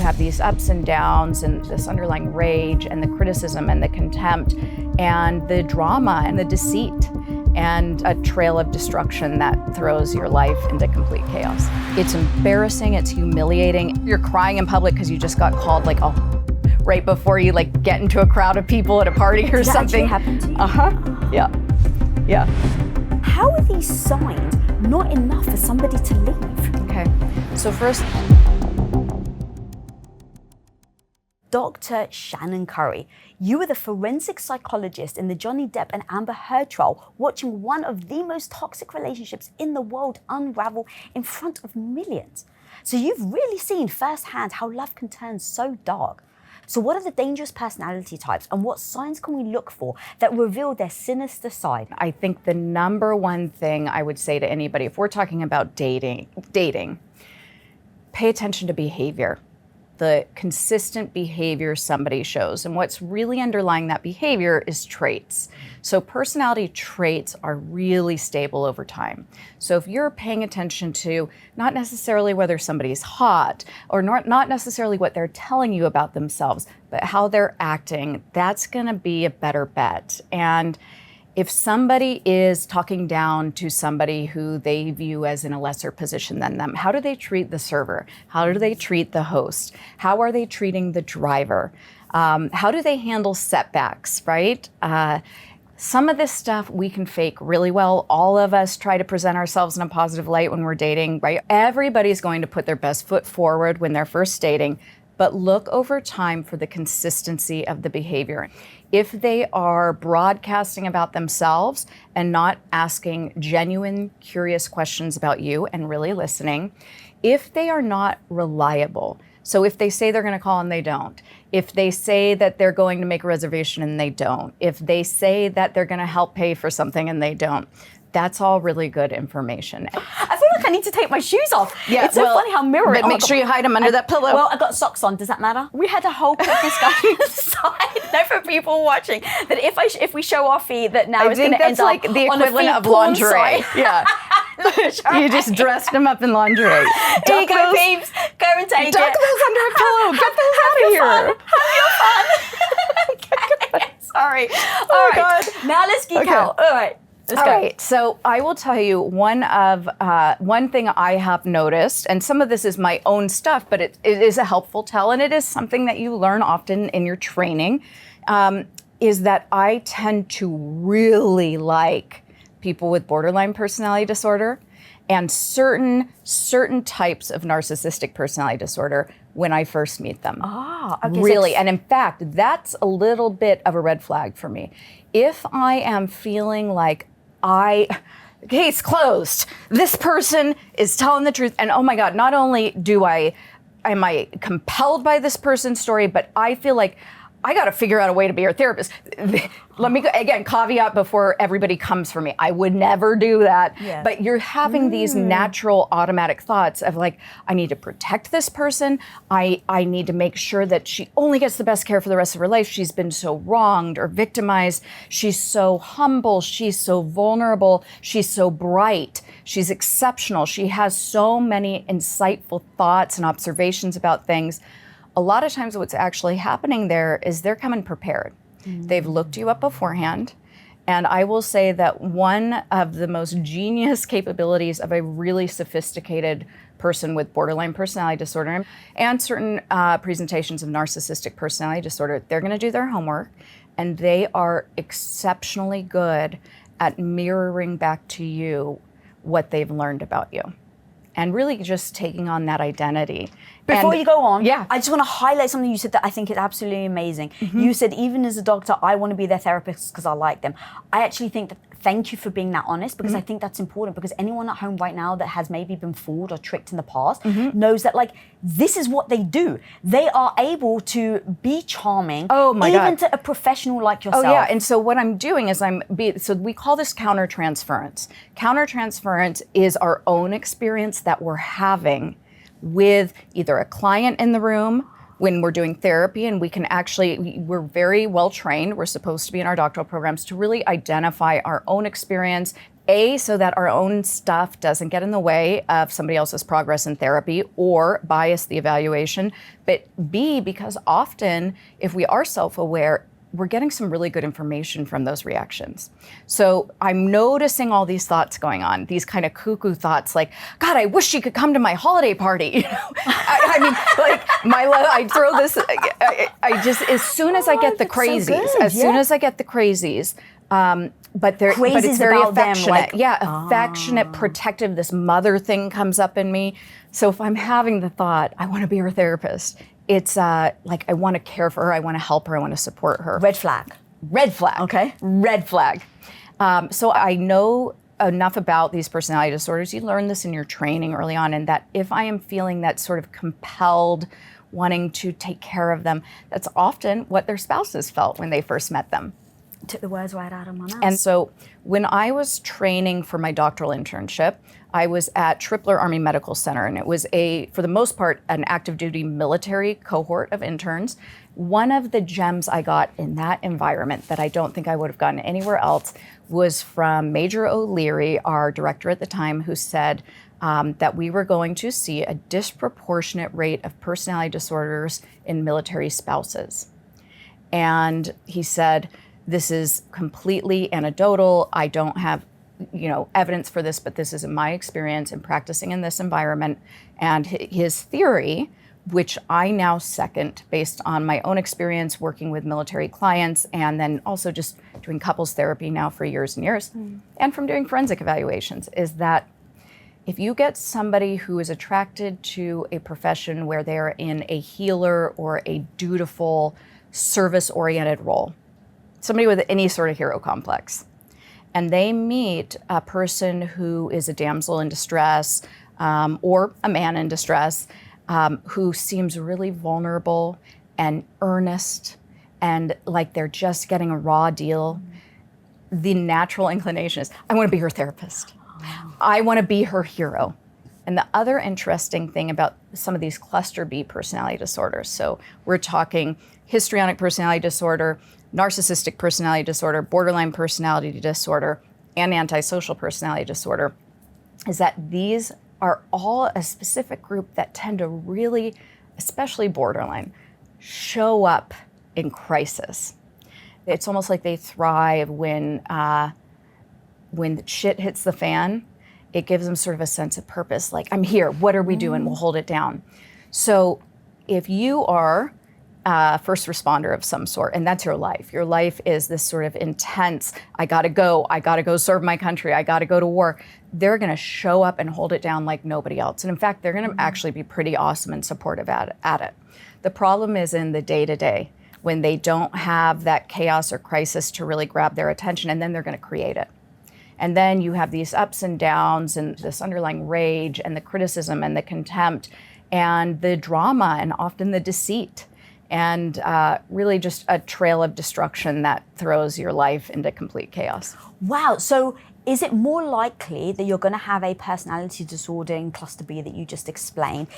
have these ups and downs and this underlying rage and the criticism and the contempt and the drama and the deceit and a trail of destruction that throws your life into complete chaos. It's embarrassing, it's humiliating. You're crying in public because you just got called like right before you like get into a crowd of people at a party or something. Did that actually happen to you? Uh-huh, yeah. How are these signs not enough for somebody to leave? Okay, so first, Dr. Shannon Curry, you were the forensic psychologist in the Johnny Depp and Amber Heard trial, watching one of the most toxic relationships in the world unravel in front of millions. So you've really seen firsthand how love can turn so dark. So what are the dangerous personality types and what signs can we look for that reveal their sinister side? I think the number one thing I would say to anybody, if we're talking about dating, pay attention to behavior. The consistent behavior somebody shows. And what's really underlying that behavior is traits. So personality traits are really stable over time. So if you're paying attention to not necessarily whether somebody's hot or not necessarily what they're telling you about themselves, but how they're acting, that's gonna be a better bet. And if somebody is talking down to somebody who they view as in a lesser position than them, how do they treat the server? How do they treat the host? How are they treating the driver? How do they handle setbacks, right? Some of this stuff we can fake really well. All of us try to present ourselves in a positive light when we're dating, right? Everybody's going to put their best foot forward when they're first dating, but look over time for the consistency of the behavior. If they are broadcasting about themselves and not asking genuine, curious questions about you and really listening, if they are not reliable, so if they say they're going to call and they don't, if they say that they're going to make a reservation and they don't, if they say that they're going to help pay for something and they don't, that's all really good information. I feel like I need to take my shoes off. Yeah, it's so funny how mirroring. But make sure you hide them under that pillow. Well, I got socks on. Does that matter? We had a whole quick discussion side note for people watching that if we show our feet, that now it's going to end up like the on equivalent of lingerie. Yeah. You just dressed them up in lingerie. Here you go, peeps. Go and take Duck it. those under a pillow. Get those out of here. Have your fun. Sorry. Oh, All right. God. Now let's geek out. All right. Let's All go. right, so I will tell you one thing I have noticed, and some of this is my own stuff, but it is a helpful tell, and it is something that you learn often in your training, is that I tend to really like people with borderline personality disorder and certain types of narcissistic personality disorder when I first meet them. Okay, really, and in fact, that's a little bit of a red flag for me. If I am feeling like case closed, this person is telling the truth, and oh my God, not only am I compelled by this person's story, but I feel like I got to figure out a way to be your therapist. Let me, again, caveat before everybody comes for me. I would never do that. Yeah. But you're having these natural automatic thoughts of like, I need to protect this person. I need to make sure that she only gets the best care for the rest of her life. She's been so wronged or victimized. She's so humble. She's so vulnerable. She's so bright. She's exceptional. She has so many insightful thoughts and observations about things. A lot of times what's actually happening there is they're coming prepared. They've looked you up beforehand. And I will say that one of the most genius capabilities of a really sophisticated person with borderline personality disorder and certain presentations of narcissistic personality disorder, they're gonna do their homework, and they are exceptionally good at mirroring back to you what they've learned about you. And really just taking on that identity. Before you go on, yeah. I just want to highlight something you said that I think is absolutely amazing. You said, even as a doctor, I want to be their therapist because I like them. I actually think that, thank you for being that honest, because I think that's important, because anyone at home right now that has maybe been fooled or tricked in the past knows that, like, this is what they do. They are able to be charming, even to a professional like yourself. Oh yeah, and so what I'm doing is so we call this countertransference. Countertransference is our own experience that we're having with either a client in the room when we're doing therapy, and we're very well trained, we're supposed to be in our doctoral programs to really identify our own experience So that our own stuff doesn't get in the way of somebody else's progress in therapy or bias the evaluation. But B, because often if we are self-aware, we're getting some really good information from those reactions. So I'm noticing all these thoughts going on, these kind of cuckoo thoughts like, God, I wish she could come to my holiday party. You know, I mean, like I throw this, I just, as soon as I get the crazies, soon as I get the crazies, but it's very affectionate. Affectionate, protective, this mother thing comes up in me. So if I'm having the thought, I want to be her therapist, it's like I want to care for her, I want to help her, I want to support her. Red flag. Red flag. Okay. Red flag. So I know enough about these personality disorders. You learn this in your training early on, and that if I am feeling that sort of compelled wanting to take care of them, that's often what their spouses felt when they first met them. Took the words right out of my mouth. And so when I was training for my doctoral internship, I was at Tripler Army Medical Center, and it was for the most part, an active duty military cohort of interns. One of the gems I got in that environment that I don't think I would have gotten anywhere else was from Major O'Leary, our director at the time, who said that we were going to see a disproportionate rate of personality disorders in military spouses. And he said, this is completely anecdotal. I don't have evidence for this, but this is in my experience in practicing in this environment. And his theory, which I now second based on my own experience working with military clients and then also just doing couples therapy now for years and years, and from doing forensic evaluations, is that if you get somebody who is attracted to a profession where they're in a healer or a dutiful, service-oriented role, somebody with any sort of hero complex, and they meet a person who is a damsel in distress or a man in distress who seems really vulnerable and earnest and like they're just getting a raw deal, the natural inclination is, I want to be her therapist. I want to be her hero. And the other interesting thing about some of these cluster B personality disorders, so we're talking histrionic personality disorder, narcissistic personality disorder, borderline personality disorder, and antisocial personality disorder, is that these are all a specific group that tend to really, especially borderline, show up in crisis. It's almost like they thrive when shit hits the fan. It gives them sort of a sense of purpose, like, I'm here, what are we doing? We'll hold it down. So if you are a first responder of some sort, and that's your life is this sort of intense, I gotta go serve my country, I gotta go to war, they're gonna show up and hold it down like nobody else. And in fact, they're gonna actually be pretty awesome and supportive at it. The problem is in the day-to-day, when they don't have that chaos or crisis to really grab their attention, and then they're gonna create it. And then you have these ups and downs and this underlying rage and the criticism and the contempt and the drama and often the deceit. And really just a trail of destruction that throws your life into complete chaos. Wow. So is it more likely that you're going to have a personality disorder in cluster B that you just explained,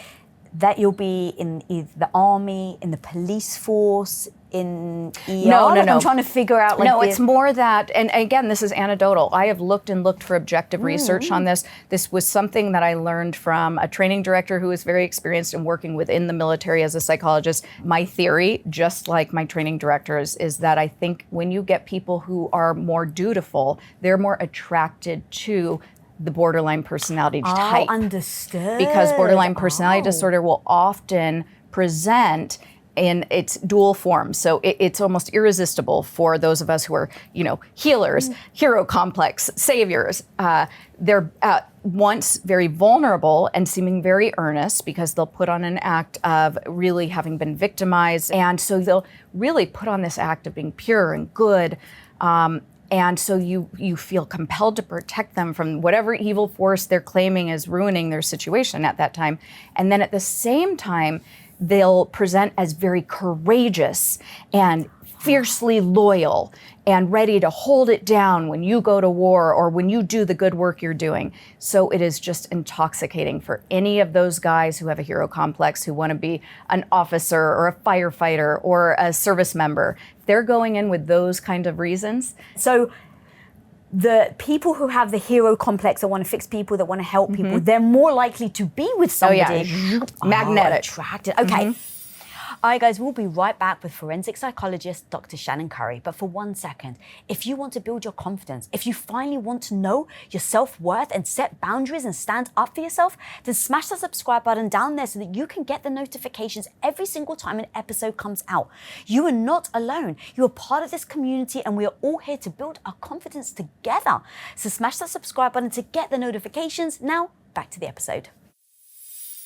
that you'll be in either the army, in the police force, in ER? No. I'm trying to figure out. It's more that, and again, this is anecdotal. I have looked for objective research on this. This was something that I learned from a training director who is very experienced in working within the military as a psychologist. My theory, just like my training directors, is that I think when you get people who are more dutiful, they're more attracted to the borderline personality type. Understood. Because borderline personality disorder will often present in its dual form. So it's almost irresistible for those of us who are, healers, hero complex, saviors. They're once very vulnerable and seeming very earnest because they'll put on an act of really having been victimized. And so they'll really put on this act of being pure and good. And so you feel compelled to protect them from whatever evil force they're claiming is ruining their situation at that time. And then at the same time, they'll present as very courageous and fiercely loyal and ready to hold it down when you go to war or when you do the good work you're doing. So it is just intoxicating for any of those guys who have a hero complex, who want to be an officer or a firefighter or a service member. They're going in with those kind of reasons. So the people who have the hero complex that want to fix people, that want to help people, they're more likely to be with somebody. Magnetic. Attracted. Okay. All right, guys, we'll be right back with forensic psychologist Dr. Shannon Curry. But for 1 second, if you want to build your confidence, if you finally want to know your self-worth and set boundaries and stand up for yourself, then smash the subscribe button down there so that you can get the notifications every single time an episode comes out. You are not alone. You are part of this community, and we are all here to build our confidence together. So smash the subscribe button to get the notifications. Now, back to the episode.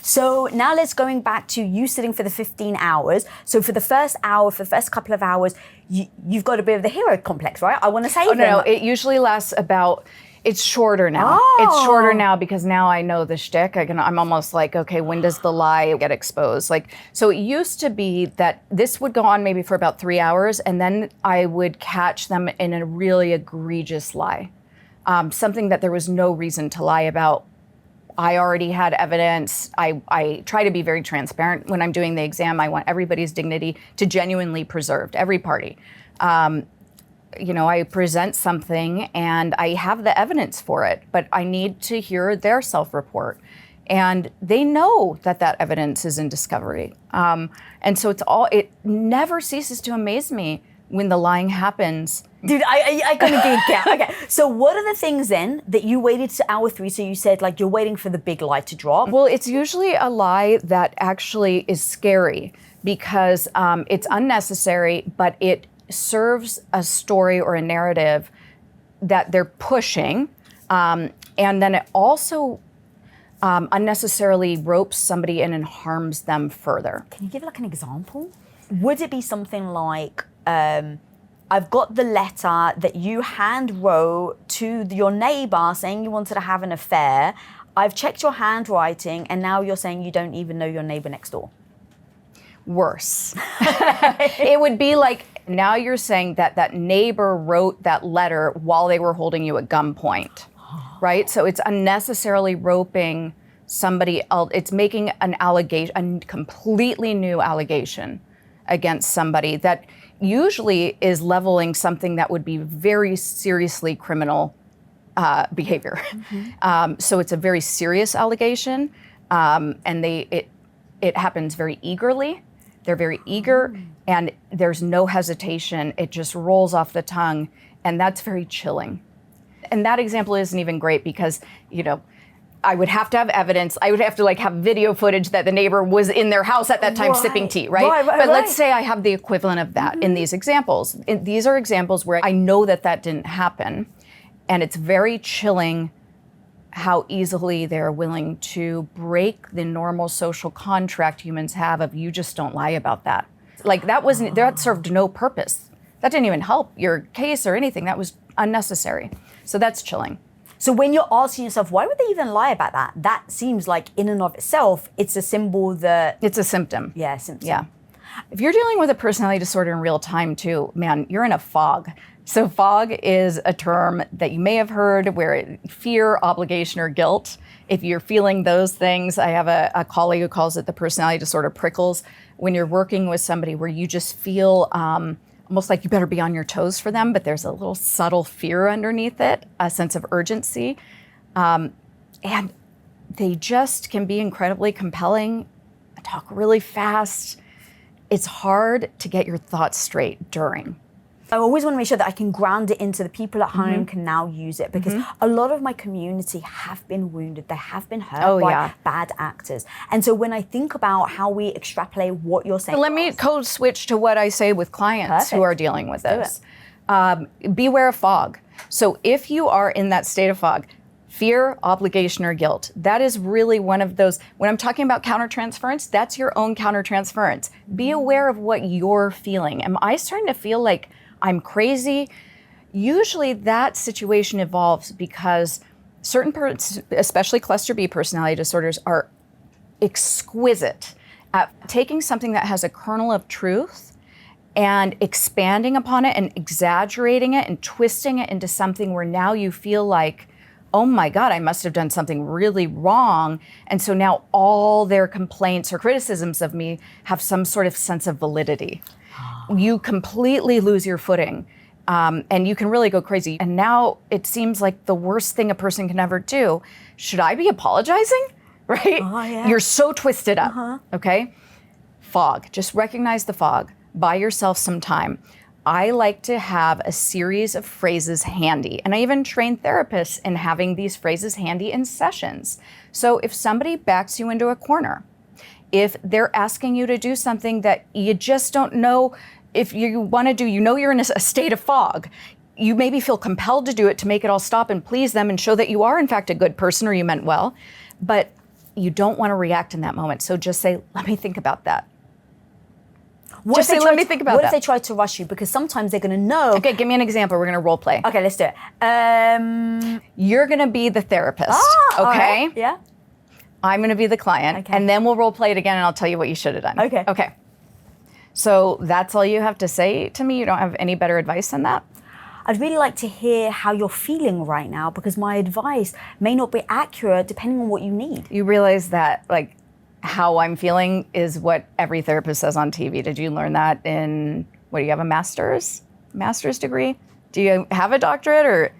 So now let's going back to you sitting for the 15 hours. So for the first hour, for the first couple of hours, you've got a bit of the hero complex, right? I want to say no, it usually lasts about, it's shorter now. It's shorter now because now I know the shtick. I'm almost like, okay, when does the lie get exposed? Like, so it used to be that this would go on maybe for about 3 hours, and then I would catch them in a really egregious lie. Something that there was no reason to lie about. I already had evidence. I try to be very transparent when I'm doing the exam. I want everybody's dignity to genuinely preserved, every party. I present something and I have the evidence for it, but I need to hear their self-report. And they know that evidence is in discovery. And so it never ceases to amaze me when the lying happens. Dude, I couldn't get. Okay, so what are the things then that you waited to hour 3? So you said like you're waiting for the big lie to drop. Well, it's usually a lie that actually is scary because it's unnecessary, but it serves a story or a narrative that they're pushing. And then it also unnecessarily ropes somebody in and harms them further. Can you give like an example? Would it be something like, I've got the letter that you hand wrote to your neighbor saying you wanted to have an affair. I've checked your handwriting, and now you're saying you don't even know your neighbor next door. Worse. It would be like, now you're saying that neighbor wrote that letter while they were holding you at gunpoint, right? So it's unnecessarily roping somebody else. It's making an allegation, a completely new allegation against somebody that usually is leveling something that would be very seriously criminal behavior. So it's a very serious allegation, and it happens very eagerly. They're very eager, and there's no hesitation. It just rolls off the tongue, and that's very chilling. And that example isn't even great because, I would have to have evidence. I would have to have video footage that the neighbor was in their house at that time sipping tea, right? But let's say I have the equivalent of that in these examples. These are examples where I know that didn't happen, and it's very chilling how easily they're willing to break the normal social contract humans have of you just don't lie about that. That served no purpose. That didn't even help your case or anything. That was unnecessary. So that's chilling. So when you're asking yourself, why would they even lie about that? That seems like in and of itself, it's a symbol that... It's a symptom. Yeah, symptom. Yeah. If you're dealing with a personality disorder in real time too, man, you're in a fog. So fog is a term that you may have heard where fear, obligation, or guilt. If you're feeling those things, I have a colleague who calls it the personality disorder prickles. When you're working with somebody where you just feel almost like you better be on your toes for them, but there's a little subtle fear underneath it, a sense of urgency. And they just can be incredibly compelling, talk really fast. It's hard to get your thoughts straight during. I always want to make sure that I can ground it into the people at home can now use it, because a lot of my community have been wounded. They have been hurt by bad actors. And so when I think about how we extrapolate what you're saying... Let me code switch to what I say with clients who are dealing with this. Beware of fog. So if you are in that state of fog, fear, obligation, or guilt, that is really one of those. When I'm talking about countertransference, that's your own countertransference. Be aware of what you're feeling. Am I starting to feel like I'm crazy? Usually that situation evolves because certain especially cluster B personality disorders, are exquisite at taking something that has a kernel of truth and expanding upon it and exaggerating it and twisting it into something where now you feel like, oh my God, I must have done something really wrong. And so now all their complaints or criticisms of me have some sort of sense of validity. You completely lose your footing. And you can really go crazy. And now it seems like the worst thing a person can ever do. Should I be apologizing? Right? Oh, yeah. You're so twisted up. Okay? Fog. Just recognize the fog. Buy yourself some time. I like to have a series of phrases handy. And I even train therapists in having these phrases handy in sessions. So if somebody backs you into a corner, if they're asking you to do something that you just don't know if you want to do, you know you're in a state of fog, you maybe feel compelled to do it to make it all stop and please them and show that you are in fact a good person or you meant well, but you don't want to react in that moment. So just say, let me think about that. What if they try to rush you? Because sometimes they're going to know. Okay, give me an example. We're going to role play. Okay, let's do it. You're going to be the therapist, okay? Right. Yeah. I'm going to be the client, Okay. and then we'll role play it again, and I'll tell you what you should have done. Okay. Okay. So that's all you have to say to me? You don't have any better advice than that? I'd really like to hear how you're feeling right now, because my advice may not be accurate depending on what you need. You realize that, like, how I'm feeling is what every therapist says on TV. Did you learn that in, what, do you have a master's degree? Do you have a doctorate, or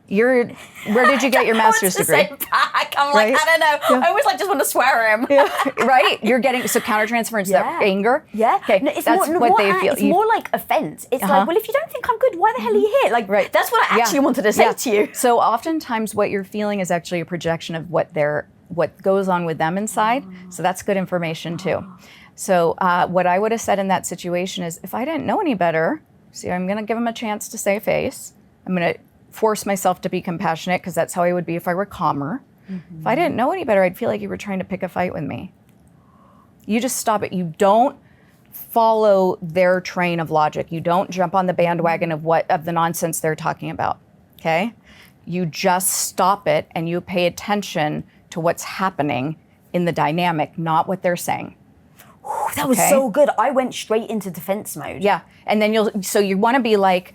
where did you get your master's degree? Back. I'm like, Right? I don't know. Yeah. I always just want to swear at him. Yeah. Right? You're getting, so countertransference, that anger? Yeah. Okay, No, it's that's what they feel. It's more like offense. It's like, well, if you don't think I'm good, why the hell are you here? Like, Right. that's what I actually wanted to say to you. So oftentimes what you're feeling is actually a projection of what goes on with them inside. So that's good information too. So what I would have said in that situation is, if I didn't know any better, see, I'm going to give them a chance to save face. I'm going to force myself to be compassionate, because that's how I would be if I were calmer. If I didn't know any better, I'd feel like you were trying to pick a fight with me. You just stop it. You don't follow their train of logic. You don't jump on the bandwagon of the nonsense they're talking about. Okay? You just stop it and you pay attention to what's happening in the dynamic, not what they're saying. That was so good. I went straight into defense mode. Yeah. And then you want to be like,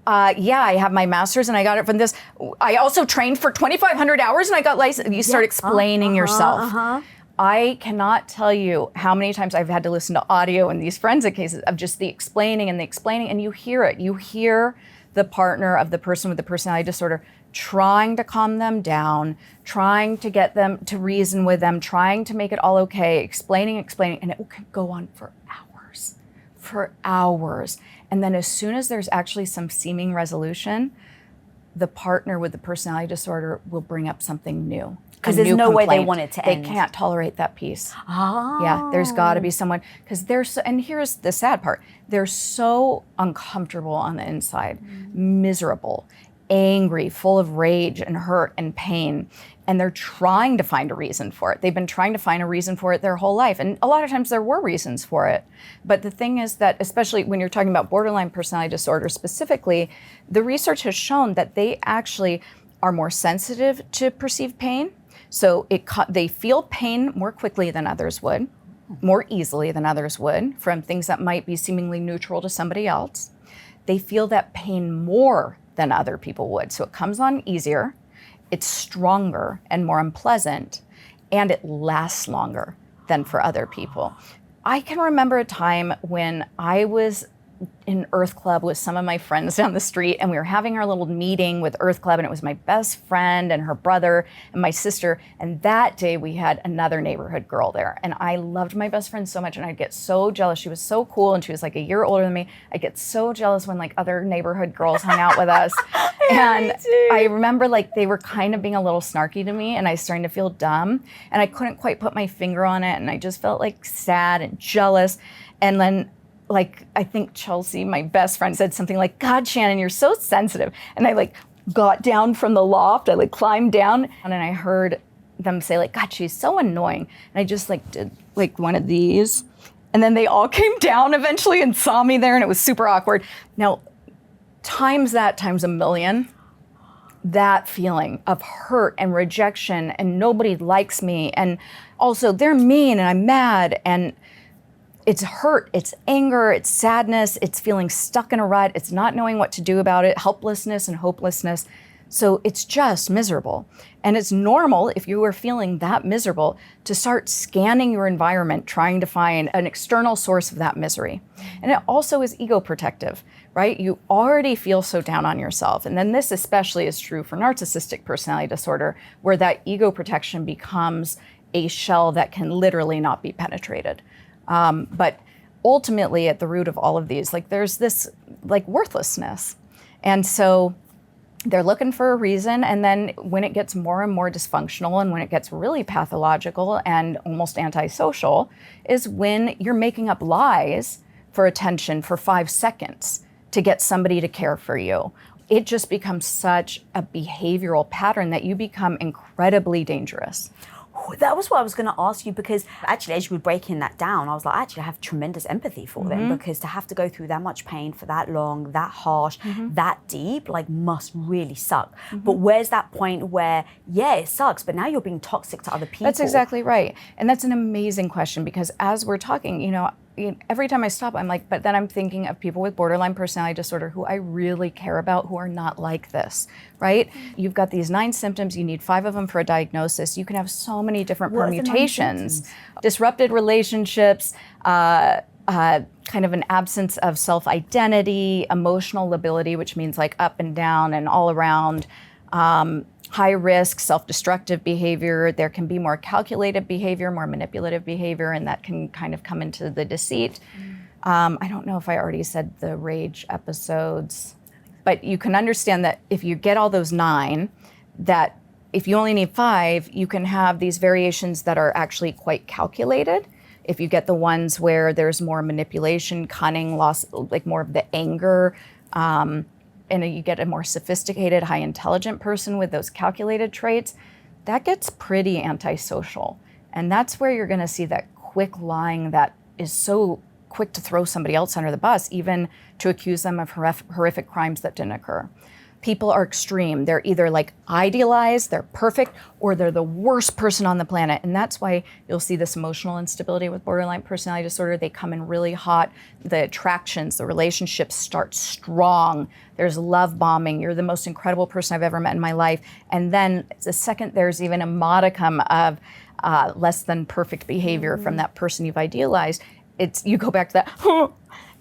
yeah, I have my master's and I got it from this. I also trained for 2,500 hours and I got licensed. You start explaining yourself. I cannot tell you how many times I've had to listen to audio in these forensic cases of just the explaining, and you hear it. You hear the partner of the person with the personality disorder trying to calm them down, trying to get them to reason with them, trying to make it all okay, explaining, and it can go on for hours. And then as soon as there's actually some seeming resolution, the partner with the personality disorder will bring up something new. Because there's no way they want it to end. They can't tolerate that piece. Oh. Yeah, there's got to be someone, because and here's the sad part, they're so uncomfortable on the inside, miserable, angry, full of rage and hurt and pain. And they're trying to find a reason for it. They've been trying to find a reason for it their whole life. And a lot of times there were reasons for it. But the thing is that, especially when you're talking about borderline personality disorder specifically, the research has shown that they actually are more sensitive to perceived pain. So they feel pain more quickly than others would, more easily than others would, from things that might be seemingly neutral to somebody else. They feel that pain more than other people would. So it comes on easier. It's stronger and more unpleasant, and it lasts longer than for other people. I can remember a time when I was in Earth Club with some of my friends down the street, and we were having our little meeting with Earth Club, and it was my best friend and her brother and my sister. And that day we had another neighborhood girl there, and I loved my best friend so much, and I'd get so jealous. She was so cool, and she was like a year older than me. I get so jealous when like other neighborhood girls hung out with us. And I remember like they were kind of being a little snarky to me, and I was starting to feel dumb, and I couldn't quite put my finger on it, and I just felt like sad and jealous. And then like, I think Chelsea, my best friend, said something like, "God, Shannon, you're so sensitive." And I like got down from the loft, I like climbed down, and I heard them say like, "God, she's so annoying." And I just like did like one of these. And then they all came down eventually and saw me there, and it was super awkward. Now, times a million, that feeling of hurt and rejection and nobody likes me, and also they're mean and I'm mad, and it's hurt, it's anger, it's sadness, it's feeling stuck in a rut, it's not knowing what to do about it, helplessness and hopelessness. So it's just miserable. And it's normal, if you are feeling that miserable, to start scanning your environment, trying to find an external source of that misery. And it also is ego protective, right? You already feel so down on yourself. And then this especially is true for narcissistic personality disorder, where that ego protection becomes a shell that can literally not be penetrated. But ultimately, at the root of all of these, like there's this like worthlessness. And so they're looking for a reason, and then when it gets more and more dysfunctional and when it gets really pathological and almost antisocial is when you're making up lies for attention for 5 seconds to get somebody to care for you. It just becomes such a behavioral pattern that you become incredibly dangerous. That was what I was going to ask you, because actually as you were breaking that down, I was like, actually I have tremendous empathy for them, because to have to go through that much pain for that long, that harsh, that deep, like must really suck. But where's that point where, yeah, it sucks, but now you're being toxic to other people? That's exactly right. And that's an amazing question, because as we're talking, every time I stop, I'm like, but then I'm thinking of people with borderline personality disorder who I really care about, who are not like this, right? You've got these 9 symptoms, you need 5 of them for a diagnosis. You can have so many different permutations. Disrupted relationships, kind of an absence of self-identity, emotional lability, which means like up and down and all around, high risk, self-destructive behavior. There can be more calculated behavior, more manipulative behavior, and that can kind of come into the deceit. I don't know if I already said the rage episodes, but you can understand that if you get all those 9, that if you only need 5, you can have these variations that are actually quite calculated. If you get the ones where there's more manipulation, cunning, loss, like more of the anger, and you get a more sophisticated, high intelligent person with those calculated traits, that gets pretty antisocial. And that's where you're gonna see that quick lying that is so quick to throw somebody else under the bus, even to accuse them of horrific crimes that didn't occur. People are extreme. They're either like idealized, they're perfect, or they're the worst person on the planet. And that's why you'll see this emotional instability with borderline personality disorder. They come in really hot. The attractions, the relationships start strong. There's love bombing. You're the most incredible person I've ever met in my life. And then the second there's even a modicum of less than perfect behavior from that person you've idealized, you go back to that,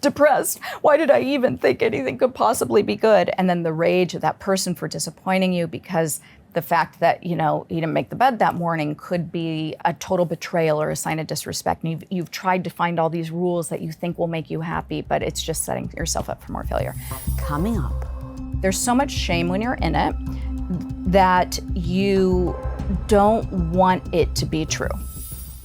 depressed. Why did I even think anything could possibly be good? And then the rage of that person for disappointing you, because the fact that, you didn't make the bed that morning could be a total betrayal or a sign of disrespect. And you've tried to find all these rules that you think will make you happy, but it's just setting yourself up for more failure. Coming up. There's so much shame when you're in it that you don't want it to be true.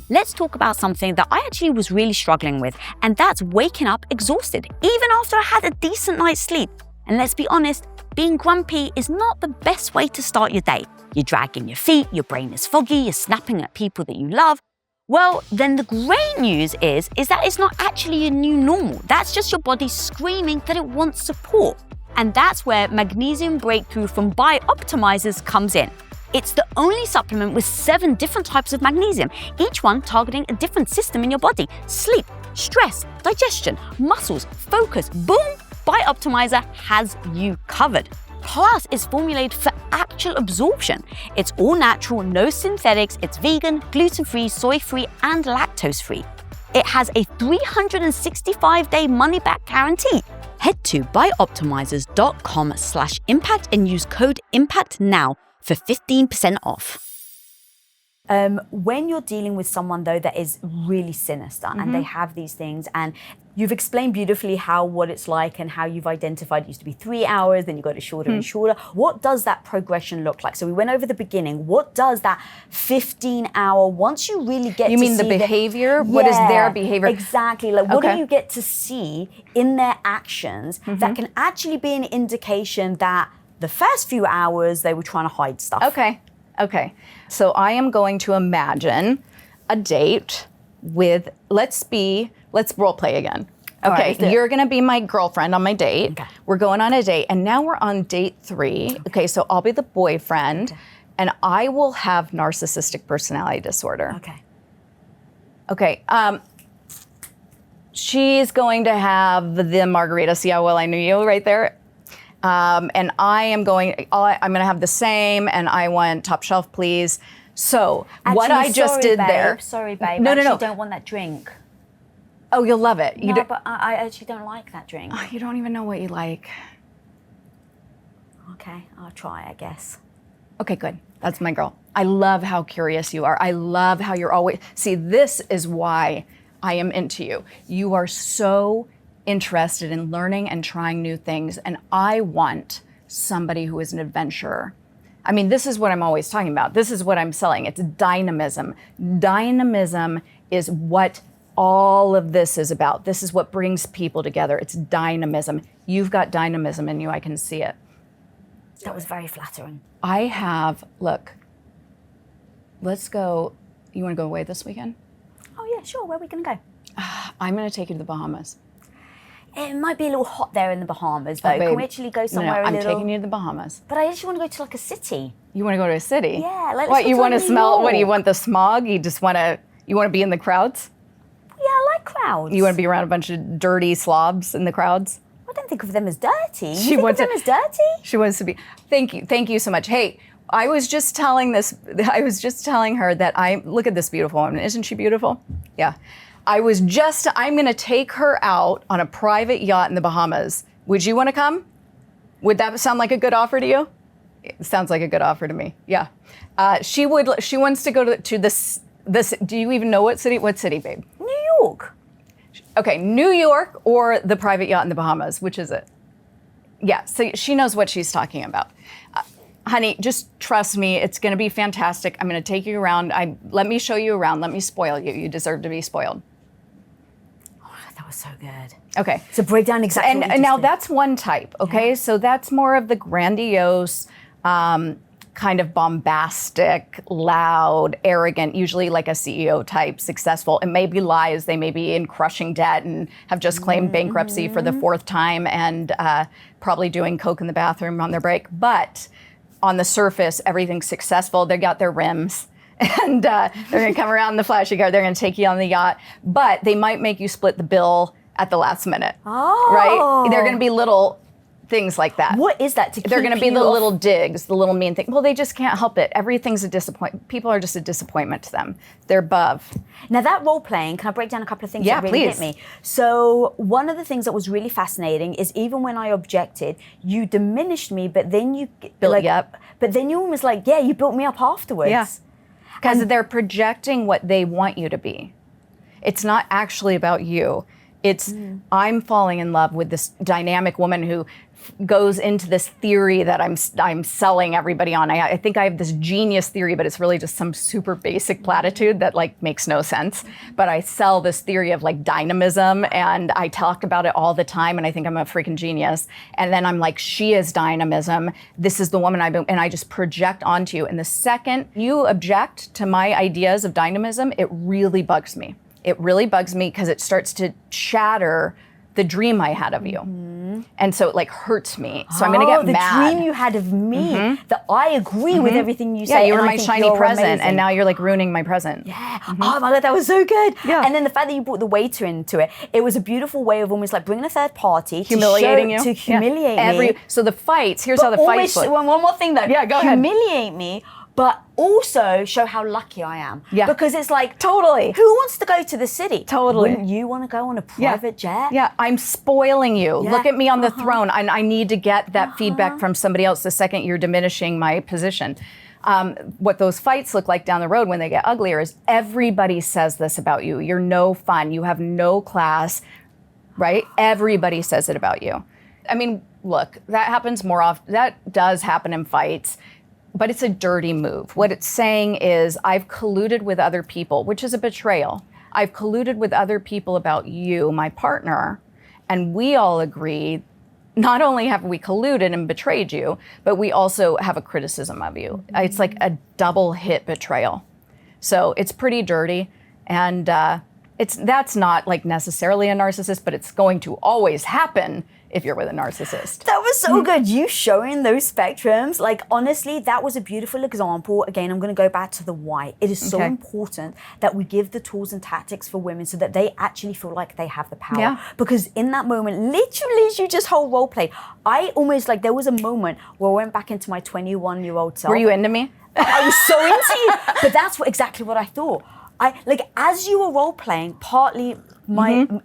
Let's talk about something that I actually was really struggling with, and that's waking up exhausted, even after I had a decent night's sleep. And let's be honest, being grumpy is not the best way to start your day. You're dragging your feet, your brain is foggy, you're snapping at people that you love. Well, then the great news is that it's not actually a new normal. That's just your body screaming that it wants support. And that's where Magnesium Breakthrough from Bioptimizers comes in. It's the only supplement with 7 different types of magnesium, each one targeting a different system in your body. Sleep, stress, digestion, muscles, focus, boom! Bioptimizer has you covered. Plus, it's formulated for actual absorption. It's all natural, no synthetics, it's vegan, gluten-free, soy-free, and lactose-free. It has a 365-day money-back guarantee. Head to bioptimizers.com/impact and use code IMPACT now for 15% off. When you're dealing with someone though that is really sinister and they have these things, and you've explained beautifully what it's like and how you've identified it used to be 3 hours, then you got it shorter and shorter. What does that progression look like? So we went over the beginning. What does that 15-hour, once you really get to see... You mean the behavior? What is their behavior? Exactly. Like what do you get to see in their actions that can actually be an indication that the first few hours they were trying to hide stuff? Okay. So I am going to imagine a date with, let's role play again. Okay, right, you're gonna be my girlfriend on my date. Okay. We're going on a date, and now we're on date 3. Okay, so I'll be the boyfriend, and I will have narcissistic personality disorder. Okay, she's going to have the margarita. See how well I knew you right there? And I'm going to have the same, and I want top shelf, please. So Actually, what I just sorry, did babe. there. Sorry, babe. No, I no, no. actually don't want that drink. Oh, you'll love it. No, but I actually don't like that drink. You don't even know what you like. Okay, I'll try, I guess. Okay, good. That's my girl. I love how curious you are. I love how you're always... See, this is why I am into you. You are so interested in learning and trying new things, and I want somebody who is an adventurer. I mean, this is what I'm always talking about. This is what I'm selling. It's dynamism. Dynamism is what all of this is about. This is what brings people together. It's dynamism. You've got dynamism in you. I can see it. That was very flattering. I have, look, let's go. You want to go away this weekend? Oh, yeah, sure. Where are we going to go? I'm going to take you to the Bahamas. It might be a little hot there in the Bahamas, though. Oh, babe. Can we actually go somewhere I'm a little... taking you to the Bahamas. But I actually want to go to like a city. You want to go to a city? Yeah, let's What, go you to want to New smell, what, do you York. want the smog? You want to be in the crowds? Yeah, I like crowds. You want to be around a bunch of dirty slobs in the crowds? I don't think of them as dirty. You She think wants of them to- as dirty? She wants to be. Thank you so much. Hey, I was just telling her that look at this beautiful woman. Isn't she beautiful? Yeah. I'm going to take her out on a private yacht in the Bahamas. Would you want to come? Would that sound like a good offer to you? It sounds like a good offer to me. Yeah. She wants to go to this, do you even know what city? What city, babe? New York. Okay, New York or the private yacht in the Bahamas? Which is it? Yeah, so she knows what she's talking about. Honey, just trust me. It's going to be fantastic. I'm going to take you around. Let me show you around. Let me spoil you. You deserve to be spoiled. Oh, that was so good. Okay. So break down exactly what you And just now did. that's one type, okay? Yeah. So that's more of the grandiose, kind of bombastic, loud, arrogant, usually like a CEO type, successful. It may be lies. They may be in crushing debt and have just claimed bankruptcy for the fourth time and probably doing coke in the bathroom on their break. But on the surface, everything's successful. They got their rims. And they're going to come around in the flashy car. They're going to take you on the yacht. But they might make you split the bill at the last minute. Oh. Right? They're going to be little things like that. What is that to keep They're going to be you the off- little digs, the little mean thing. Well, they just can't help it. Everything's a disappointment. People are just a disappointment to them. They're above. Now that role playing, can I break down a couple of things Yeah, that really please. hit me? So one of the things that was really fascinating is even when I objected, you diminished me, but then you Built you up. But then you almost like, yeah, you built me up afterwards. Yeah. Because they're projecting what they want you to be. It's not actually about you. It's I'm falling in love with this dynamic woman who goes into this theory that I'm selling everybody on. I think I have this genius theory, but it's really just some super basic platitude that like makes no sense. But I sell this theory of like dynamism, and I talk about it all the time, and I think I'm a freaking genius. And then I'm like, she is dynamism. This is the woman and I just project onto you. And the second you object to my ideas of dynamism, it really bugs me. It really bugs me because it starts to shatter the dream I had of you. And so it like hurts me. So I'm going to get the mad. dream you had of me, that I agree with everything you Yeah, say. you were and I my think shiny you're present, amazing. and now you're like ruining my present. Yeah. Oh my God, that was so good. Yeah. And then the fact that you brought the waiter into it, it was a beautiful way of almost like bringing a third party Humiliating to you. to humiliate Yeah. me. So the fights, here's how the fights look. One more thing though. Yeah, go ahead. Humiliate me, but also show how lucky I am. Yeah. Because it's like, Totally. who wants to go to the city? Totally. Wouldn't you want to go on a private jet? Yeah, I'm spoiling you. Yeah. Look at me on the throne. And I need to get that feedback from somebody else the second you're diminishing my position. What those fights look like down the road when they get uglier is everybody says this about you. You're no fun. You have no class, right? Everybody says it about you. I mean, look, that happens more often. That does happen in fights. But it's a dirty move. What it's saying is, I've colluded with other people, which is a betrayal. I've colluded with other people about you, my partner, and we all agree, not only have we colluded and betrayed you, but we also have a criticism of you. It's like a double hit betrayal. So it's pretty dirty, and that's not like necessarily a narcissist, but it's going to always happen if you're with a narcissist. That was so good. You showing those spectrums. Like, honestly, that was a beautiful example. Again, I'm going to go back to the why. It is so important that we give the tools and tactics for women so that they actually feel like they have the power. Yeah. Because in that moment, literally, as you just whole role play, I almost like, there was a moment where I went back into my 21-year-old self. Were you into me? I was so into you. But that's exactly what I thought. As you were role playing, partly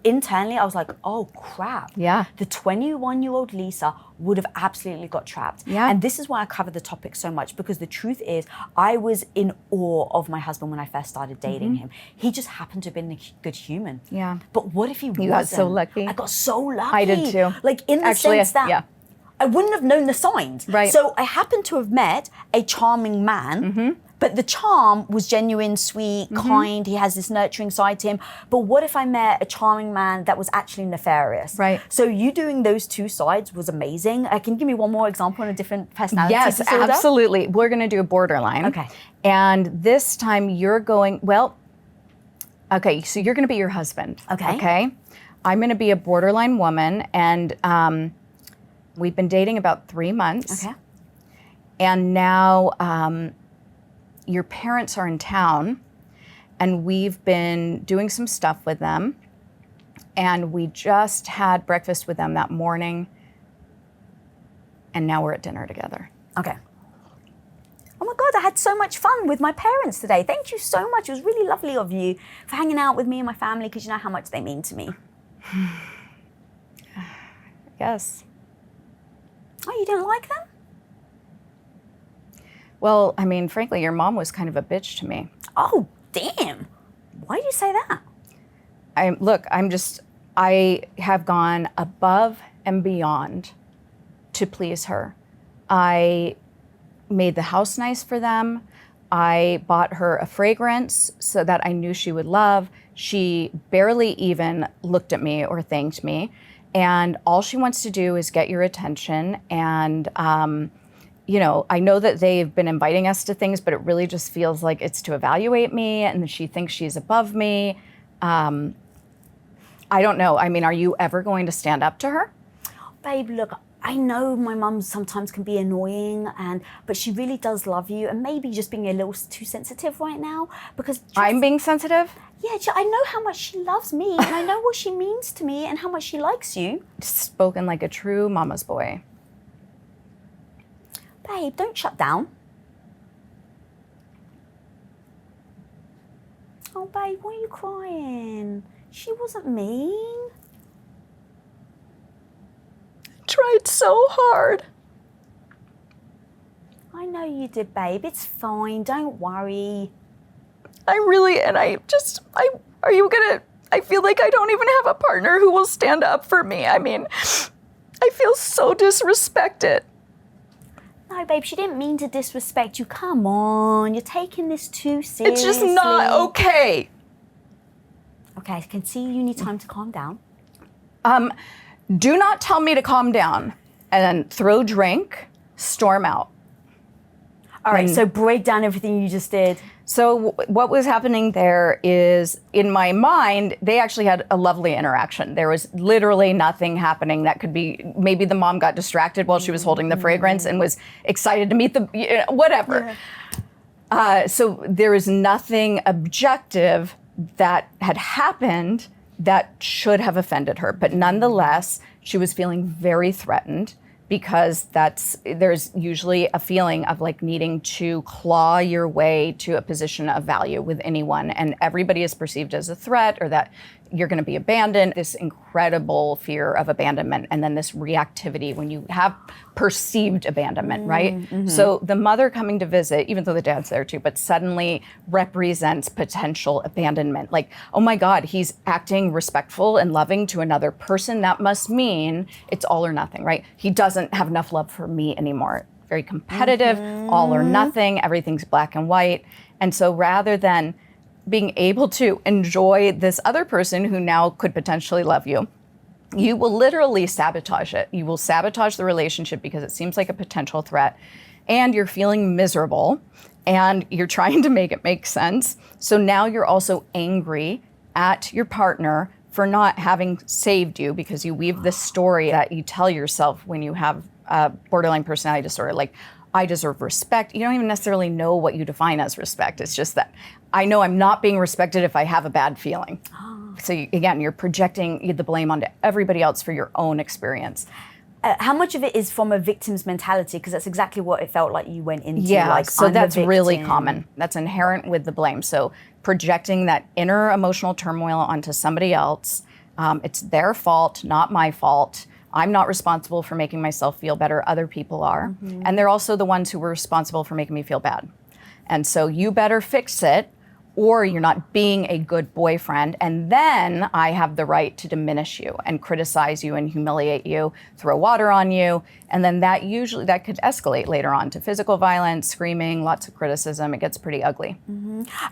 internally, I was like, oh crap. Yeah. The 21-year-old Lisa would have absolutely got trapped. Yeah. And this is why I cover the topic so much, because the truth is, I was in awe of my husband when I first started dating him. He just happened to have been a good human. Yeah. But what if he wasn't? You got so lucky. I got so lucky. I did too. Like, in the sense that yeah. I wouldn't have known the signs. Right. So I happened to have met a charming man, but the charm was genuine, sweet, kind. He has this nurturing side to him. But what if I met a charming man that was actually nefarious? Right. So you doing those two sides was amazing. Can you give me one more example on a different personality disorder? Yes, absolutely. We're going to do a borderline. Okay. And this time you're going, okay, so you're going to be your husband. Okay. Okay. I'm going to be a borderline woman, and we've been dating about 3 months. Okay. And now your parents are in town, and we've been doing some stuff with them. And we just had breakfast with them that morning. And now we're at dinner together. Okay. Oh my God, I had so much fun with my parents today. Thank you so much. It was really lovely of you for hanging out with me and my family, because you know how much they mean to me. Yes. Oh, you didn't like them? Well, I mean, frankly, your mom was kind of a bitch to me. Oh, damn. Why do you say that? I have gone above and beyond to please her. I made the house nice for them. I bought her a fragrance so that I knew she would love. She barely even looked at me or thanked me. And all she wants to do is get your attention. And, I know that they've been inviting us to things, but it really just feels like it's to evaluate me, and she thinks she's above me. I don't know. I mean, are you ever going to stand up to her? Babe, look, I know my mum sometimes can be annoying, but she really does love you, and maybe just being a little too sensitive right now, because I'm being sensitive? Yeah, I know how much she loves me, and I know what she means to me and how much she likes you. Spoken like a true mama's boy. Babe, don't shut down. Oh, babe, why are you crying? She wasn't mean. Tried so hard. I know you did, babe. It's fine. Don't worry. I feel like I don't even have a partner who will stand up for me. I mean, I feel so disrespected. No, babe, she didn't mean to disrespect you. Come on, you're taking this too seriously. It's just not okay. Okay, I can see you need time to calm down. Do not tell me to calm down and then throw drink, storm out. All right, so break down everything you just did. So what was happening there is, in my mind, they actually had a lovely interaction. There was literally nothing happening that could be, maybe the mom got distracted while she was holding the fragrance and was excited to meet whatever. Yeah. So there was nothing objective that had happened that should have offended her. But nonetheless, she was feeling very threatened, because there's usually a feeling of like needing to claw your way to a position of value with anyone, and everybody is perceived as a threat, or that you're going to be abandoned. This incredible fear of abandonment, and then this reactivity when you have perceived abandonment, right? Mm-hmm. So the mother coming to visit, even though the dad's there too, but suddenly represents potential abandonment. Like, oh my God, he's acting respectful and loving to another person. That must mean it's all or nothing, right? He doesn't have enough love for me anymore. Very competitive, all or nothing, everything's black and white. And so rather than being able to enjoy this other person who now could potentially love you, you will literally sabotage it. You will sabotage the relationship because it seems like a potential threat, and you're feeling miserable, and you're trying to make it make sense. So now you're also angry at your partner for not having saved you, because you weave this story that you tell yourself when you have borderline personality disorder, like, I deserve respect. You don't even necessarily know what you define as respect. It's just that I know I'm not being respected if I have a bad feeling. So again, you're projecting the blame onto everybody else for your own experience. How much of it is from a victim's mentality? Because that's exactly what it felt like you went into. Yeah, like, so I'm the that's really victim. common. That's inherent with the blame. So projecting that inner emotional turmoil onto somebody else. It's their fault, not my fault. I'm not responsible for making myself feel better. Other people are. And they're also the ones who were responsible for making me feel bad. And so you better fix it, or you're not being a good boyfriend. And then I have the right to diminish you and criticize you and humiliate you, throw water on you. And then that could escalate later on to physical violence, screaming, lots of criticism. It gets pretty ugly.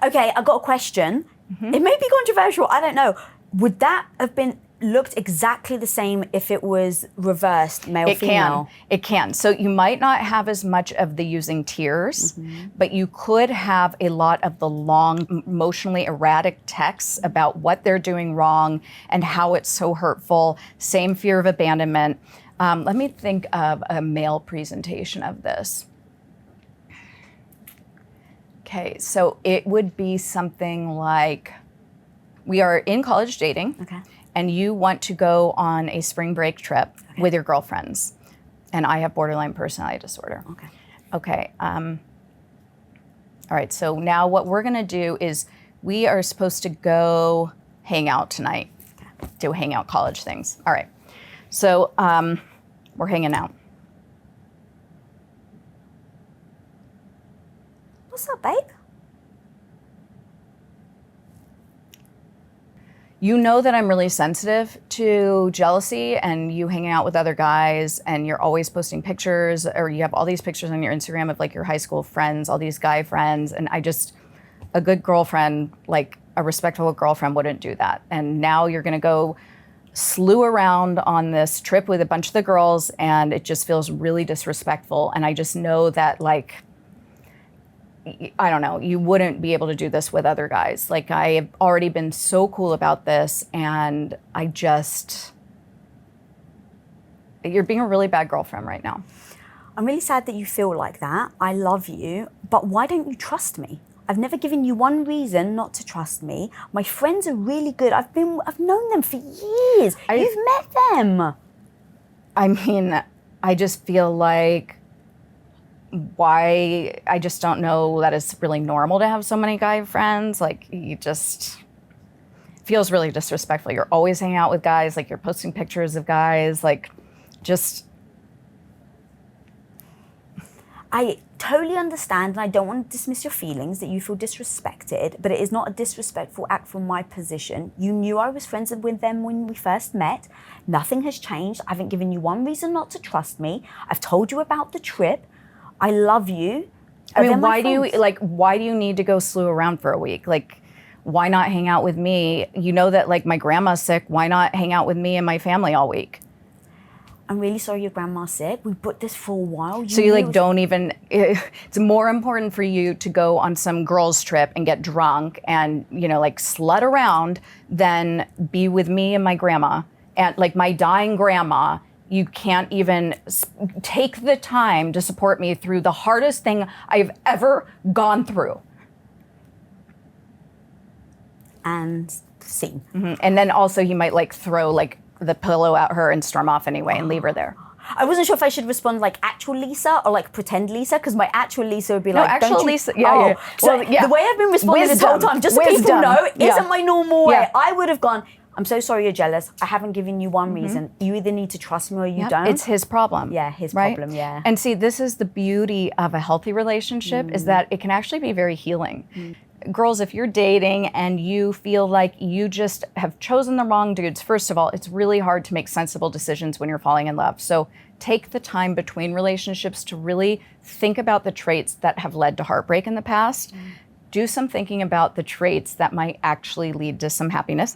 Okay, I got a question. It may be controversial, I don't know. Would that have been looked exactly the same if it was reversed, male-female? It can. So you might not have as much of the using tears, but you could have a lot of the long, emotionally erratic texts about what they're doing wrong and how it's so hurtful. Same fear of abandonment. Let me think of a male presentation of this. Okay, so it would be something like, we are in college dating. Okay. And you want to go on a spring break trip with your girlfriends. And I have borderline personality disorder. Okay. All right, so now what we're gonna do is we are supposed to go hang out tonight, do hangout college things. All right, so we're hanging out. What's up, babe? You know that I'm really sensitive to jealousy and you hanging out with other guys and you're always posting pictures, or you have all these pictures on your Instagram of like your high school friends, all these guy friends. And a good girlfriend, like a respectful girlfriend, wouldn't do that. And now you're gonna go slew around on this trip with a bunch of the girls and it just feels really disrespectful. And I just know that, like, I don't know, you wouldn't be able to do this with other guys. Like, I have already been so cool about this and you're being a really bad girlfriend right now. I'm really sad that you feel like that. I love you, but why don't you trust me? I've never given you one reason not to trust me. My friends are really good. I've known them for years. You've met them. I mean, I just feel like, why, I just don't know that it's really normal to have so many guy friends. Like, you just feels really disrespectful. You're always hanging out with guys, like you're posting pictures of guys, like, just. I totally understand, and I don't want to dismiss your feelings that you feel disrespected, but it is not a disrespectful act from my position. You knew I was friends with them when we first met. Nothing has changed. I haven't given you one reason not to trust me. I've told you about the trip. I love you. I mean, why do you need to go slew around for a week? Like, why not hang out with me? You know that, like, my grandma's sick. Why not hang out with me and my family all week? I'm really sorry your grandma's sick. We booked this for a while. So you like don't even, it's more important for you to go on some girls trip and get drunk and, you know, like slut around than be with me and my grandma. And like my dying grandma, you can't even take the time to support me through the hardest thing I've ever gone through. And scene. Mm-hmm. And then also he might like throw like the pillow at her and storm off anyway and leave her there. I wasn't sure if I should respond like actual Lisa or like pretend Lisa, because my actual Lisa would be like, actual don't you? Lisa, yeah. So well, yeah. The way I've been responding this whole time, just so people know, isn't my normal way. I would have gone, I'm so sorry you're jealous. I haven't given you one reason. You either need to trust me or you don't. It's his problem. Yeah, his problem, yeah. And see, this is the beauty of a healthy relationship is that it can actually be very healing. Girls, if you're dating and you feel like you just have chosen the wrong dudes, first of all, it's really hard to make sensible decisions when you're falling in love. So take the time between relationships to really think about the traits that have led to heartbreak in the past. Do some thinking about the traits that might actually lead to some happiness.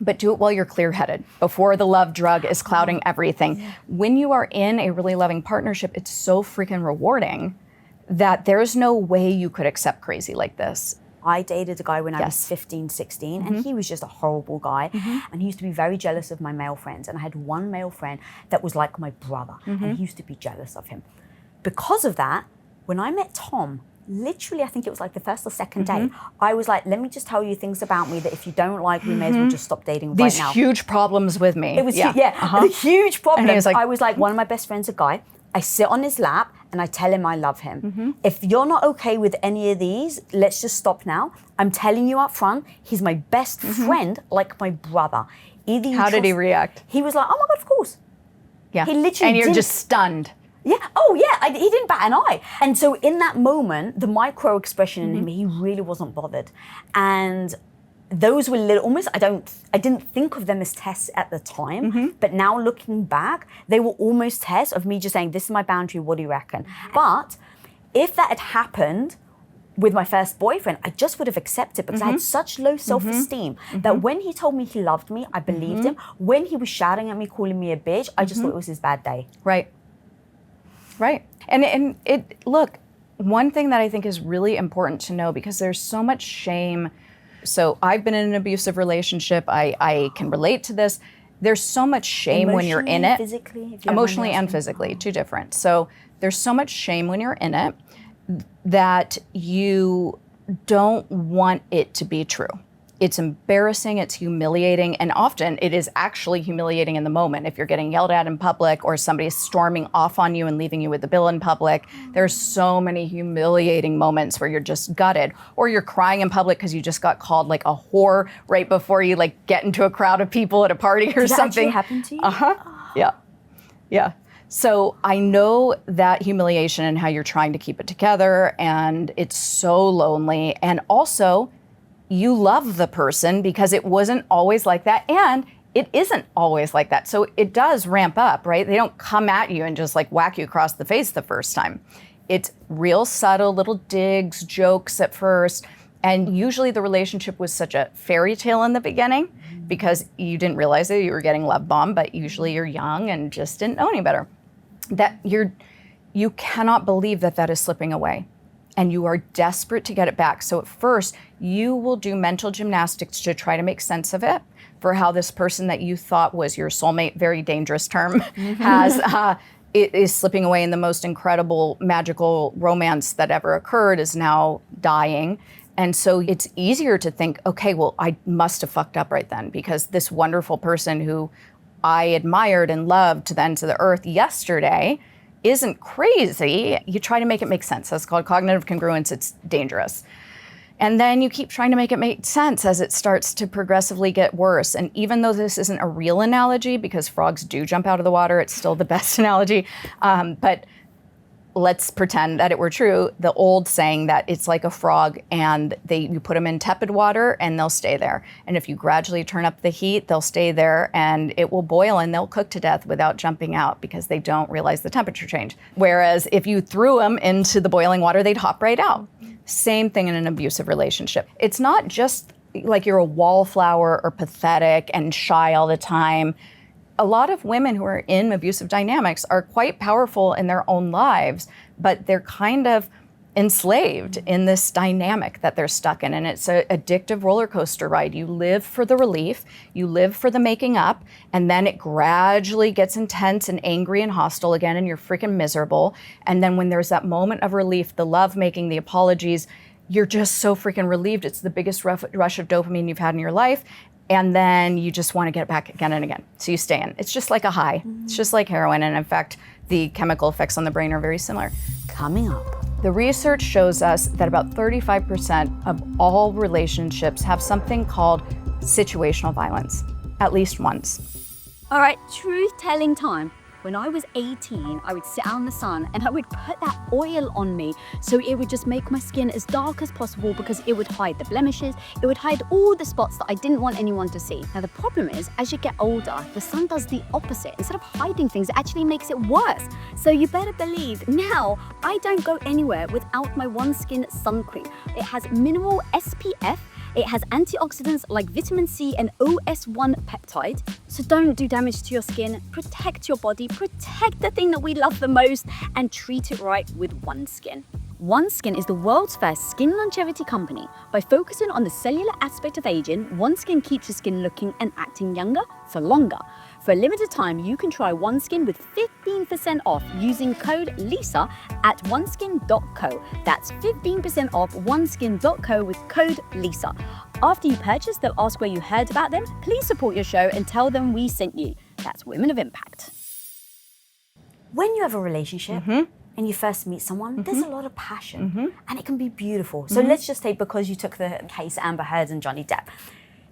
But do it while you're clear-headed, before the love drug is clouding everything. When you are in a really loving partnership, it's so freaking rewarding that there's no way you could accept crazy like this. I dated a guy when I was Yes. 15, 16, and he was just a horrible guy. And he used to be very jealous of my male friends. And I had one male friend that was like my brother, and he used to be jealous of him. Because of that, when I met Tom, literally, I think it was like the first or second date, I was like, let me just tell you things about me that if you don't like, we may as well just stop dating right now. These huge problems with me. It was, the huge problem. And he was like, I was like, one of my best friends, a guy, I sit on his lap and I tell him I love him. If you're not okay with any of these, let's just stop now. I'm telling you up front, he's my best friend, like my brother. Either How did he react? He was like, oh my God, of course. Yeah. He literally And you're didn't- just stunned. Yeah. Oh, yeah. He didn't bat an eye. And so in that moment, the micro expression in him, he really wasn't bothered. And those were little, almost, I didn't think of them as tests at the time, but now looking back, they were almost tests of me just saying, this is my boundary, what do you reckon? But if that had happened with my first boyfriend, I just would have accepted because I had such low self-esteem that when he told me he loved me, I believed him. When he was shouting at me, calling me a bitch, I just thought it was his bad day. Right. Right. And it, look, one thing that I think is really important to know, because there's so much shame. So I've been in an abusive relationship. I can relate to this. There's so much shame when you're in it. Physically, if you Emotionally and physically, two different. So there's so much shame when you're in it that you don't want it to be true. It's embarrassing, it's humiliating, and often it is actually humiliating in the moment. If you're getting yelled at in public or somebody's storming off on you and leaving you with the bill in public, there's so many humiliating moments where you're just gutted, or you're crying in public because you just got called like a whore right before you like get into a crowd of people at a party or Did that something. actually happen to you? Yeah. Yeah. So I know that humiliation and how you're trying to keep it together, and it's so lonely. And also, you love the person because it wasn't always like that, and it isn't always like that. So it does ramp up, right? They don't come at you and just like whack you across the face the first time. It's real subtle little digs, jokes at first. And usually the relationship was such a fairy tale in the beginning because you didn't realize that you were getting love bombed, but usually you're young and just didn't know any better. That you cannot believe that that is slipping away. And you are desperate to get it back. So at first, you will do mental gymnastics to try to make sense of it, for how this person that you thought was your soulmate, very dangerous term, it is slipping away, and the most incredible, magical romance that ever occurred is now dying. And so it's easier to think, okay, well, I must have fucked up right then, because this wonderful person who I admired and loved to the ends of the earth yesterday isn't crazy. You try to make it make sense. That's called cognitive congruence. It's dangerous. And then you keep trying to make it make sense as it starts to progressively get worse. And even though this isn't a real analogy, because frogs do jump out of the water, it's still the best analogy. But let's pretend that it were true. The old saying that it's like a frog, and you put them in tepid water and they'll stay there. And if you gradually turn up the heat, they'll stay there and it will boil and they'll cook to death without jumping out because they don't realize the temperature change. Whereas if you threw them into the boiling water, they'd hop right out. Same thing in an abusive relationship. It's not just like you're a wallflower or pathetic and shy all the time. A lot of women who are in abusive dynamics are quite powerful in their own lives, but they're kind of enslaved in this dynamic that they're stuck in. And it's an addictive roller coaster ride. You live for the relief, you live for the making up, and then it gradually gets intense and angry and hostile again, and you're freaking miserable. And then when there's that moment of relief, the love making, the apologies, you're just so freaking relieved. It's the biggest rush of dopamine you've had in your life. And then you just want to get it back again and again. So you stay in. It's just like a high. It's just like heroin. And in fact, the chemical effects on the brain are very similar. Coming up. The research shows us that about 35% of all relationships have something called situational violence, at least once. All right, truth-telling time. When I was 18, I would sit out in the sun and I would put that oil on me so it would just make my skin as dark as possible because it would hide the blemishes, it would hide all the spots that I didn't want anyone to see. Now the problem is, as you get older, the sun does the opposite. Instead of hiding things, it actually makes it worse. So you better believe now I don't go anywhere without my One Skin sun cream. It has minimal SPF, it has antioxidants like vitamin C and OS1 peptide. So don't do damage to your skin, protect your body, protect the thing that we love the most, and treat it right with One Skin. OneSkin is the world's first skin longevity company. By focusing on the cellular aspect of aging, OneSkin keeps your skin looking and acting younger for longer. For a limited time, you can try OneSkin with 15% off using code LISA at oneskin.co. That's 15% off oneskin.co with code LISA. After you purchase, they'll ask where you heard about them. Please support your show and tell them we sent you. That's Women of Impact. When you have a relationship and you first meet someone, there's a lot of passion and it can be beautiful. So let's just take, because you took the case Amber Heard and Johnny Depp,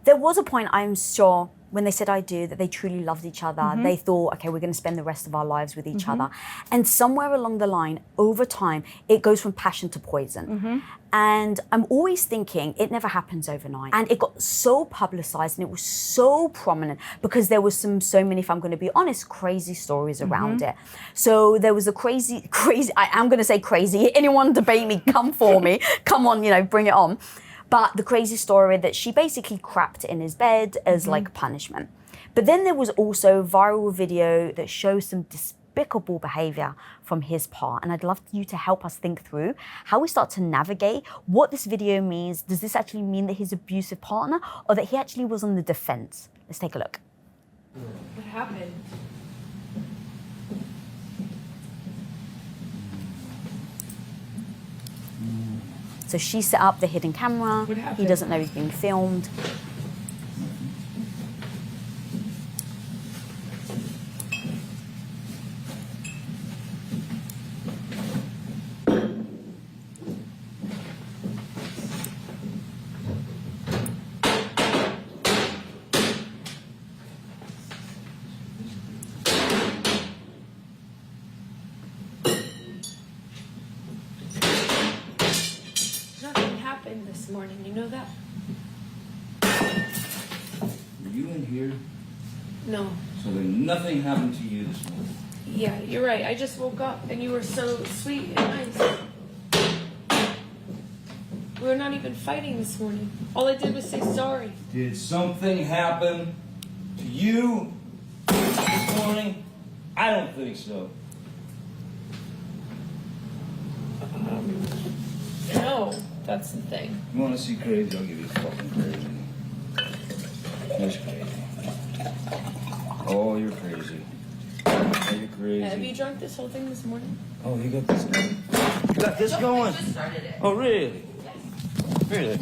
there was a point, I'm sure, when they said I do, that they truly loved each other. They thought, okay, we're going to spend the rest of our lives with each other. And somewhere along the line, over time, it goes from passion to poison. And I'm always thinking it never happens overnight. And it got so publicized and it was so prominent because there was so many, if I'm going to be honest, crazy stories around it. So there was a crazy, I am going to say crazy. Anyone debate me, come for me. Come on, bring it on. But the crazy story that she basically crapped in his bed as like punishment. But then there was also viral video that shows some despicable behavior from his part. And I'd love you to help us think through how we start to navigate what this video means. Does this actually mean that he's an abusive partner or that he actually was on the defense? Let's take a look. What happened? So she set up the hidden camera. What happened? He doesn't know he's being filmed. Nothing happened this morning, you know that? Were you in here? No. So then nothing happened to you this morning? Yeah, you're right. I just woke up and you were so sweet and nice. We were not even fighting this morning. All I did was say sorry. Did something happen to you this morning? I don't think so. No, that's the thing. You want to see crazy? I'll give you fucking crazy. That's crazy. Oh, you're crazy. Oh, you're crazy. Have you drunk this whole thing this morning? Oh, you got this going? You got this going? I just started it. Oh, really? Really?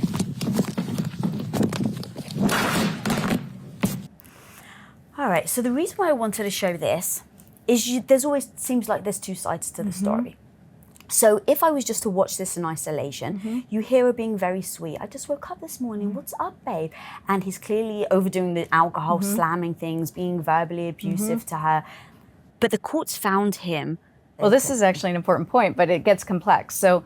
All right, so the reason why I wanted to show this is there's always, seems like there's two sides to the story. So if I was just to watch this in isolation, you hear her being very sweet. I just woke up this morning, what's up, babe? And he's clearly overdoing the alcohol, slamming things, being verbally abusive to her. But the courts found him. Well, this is actually an important point, but it gets complex. So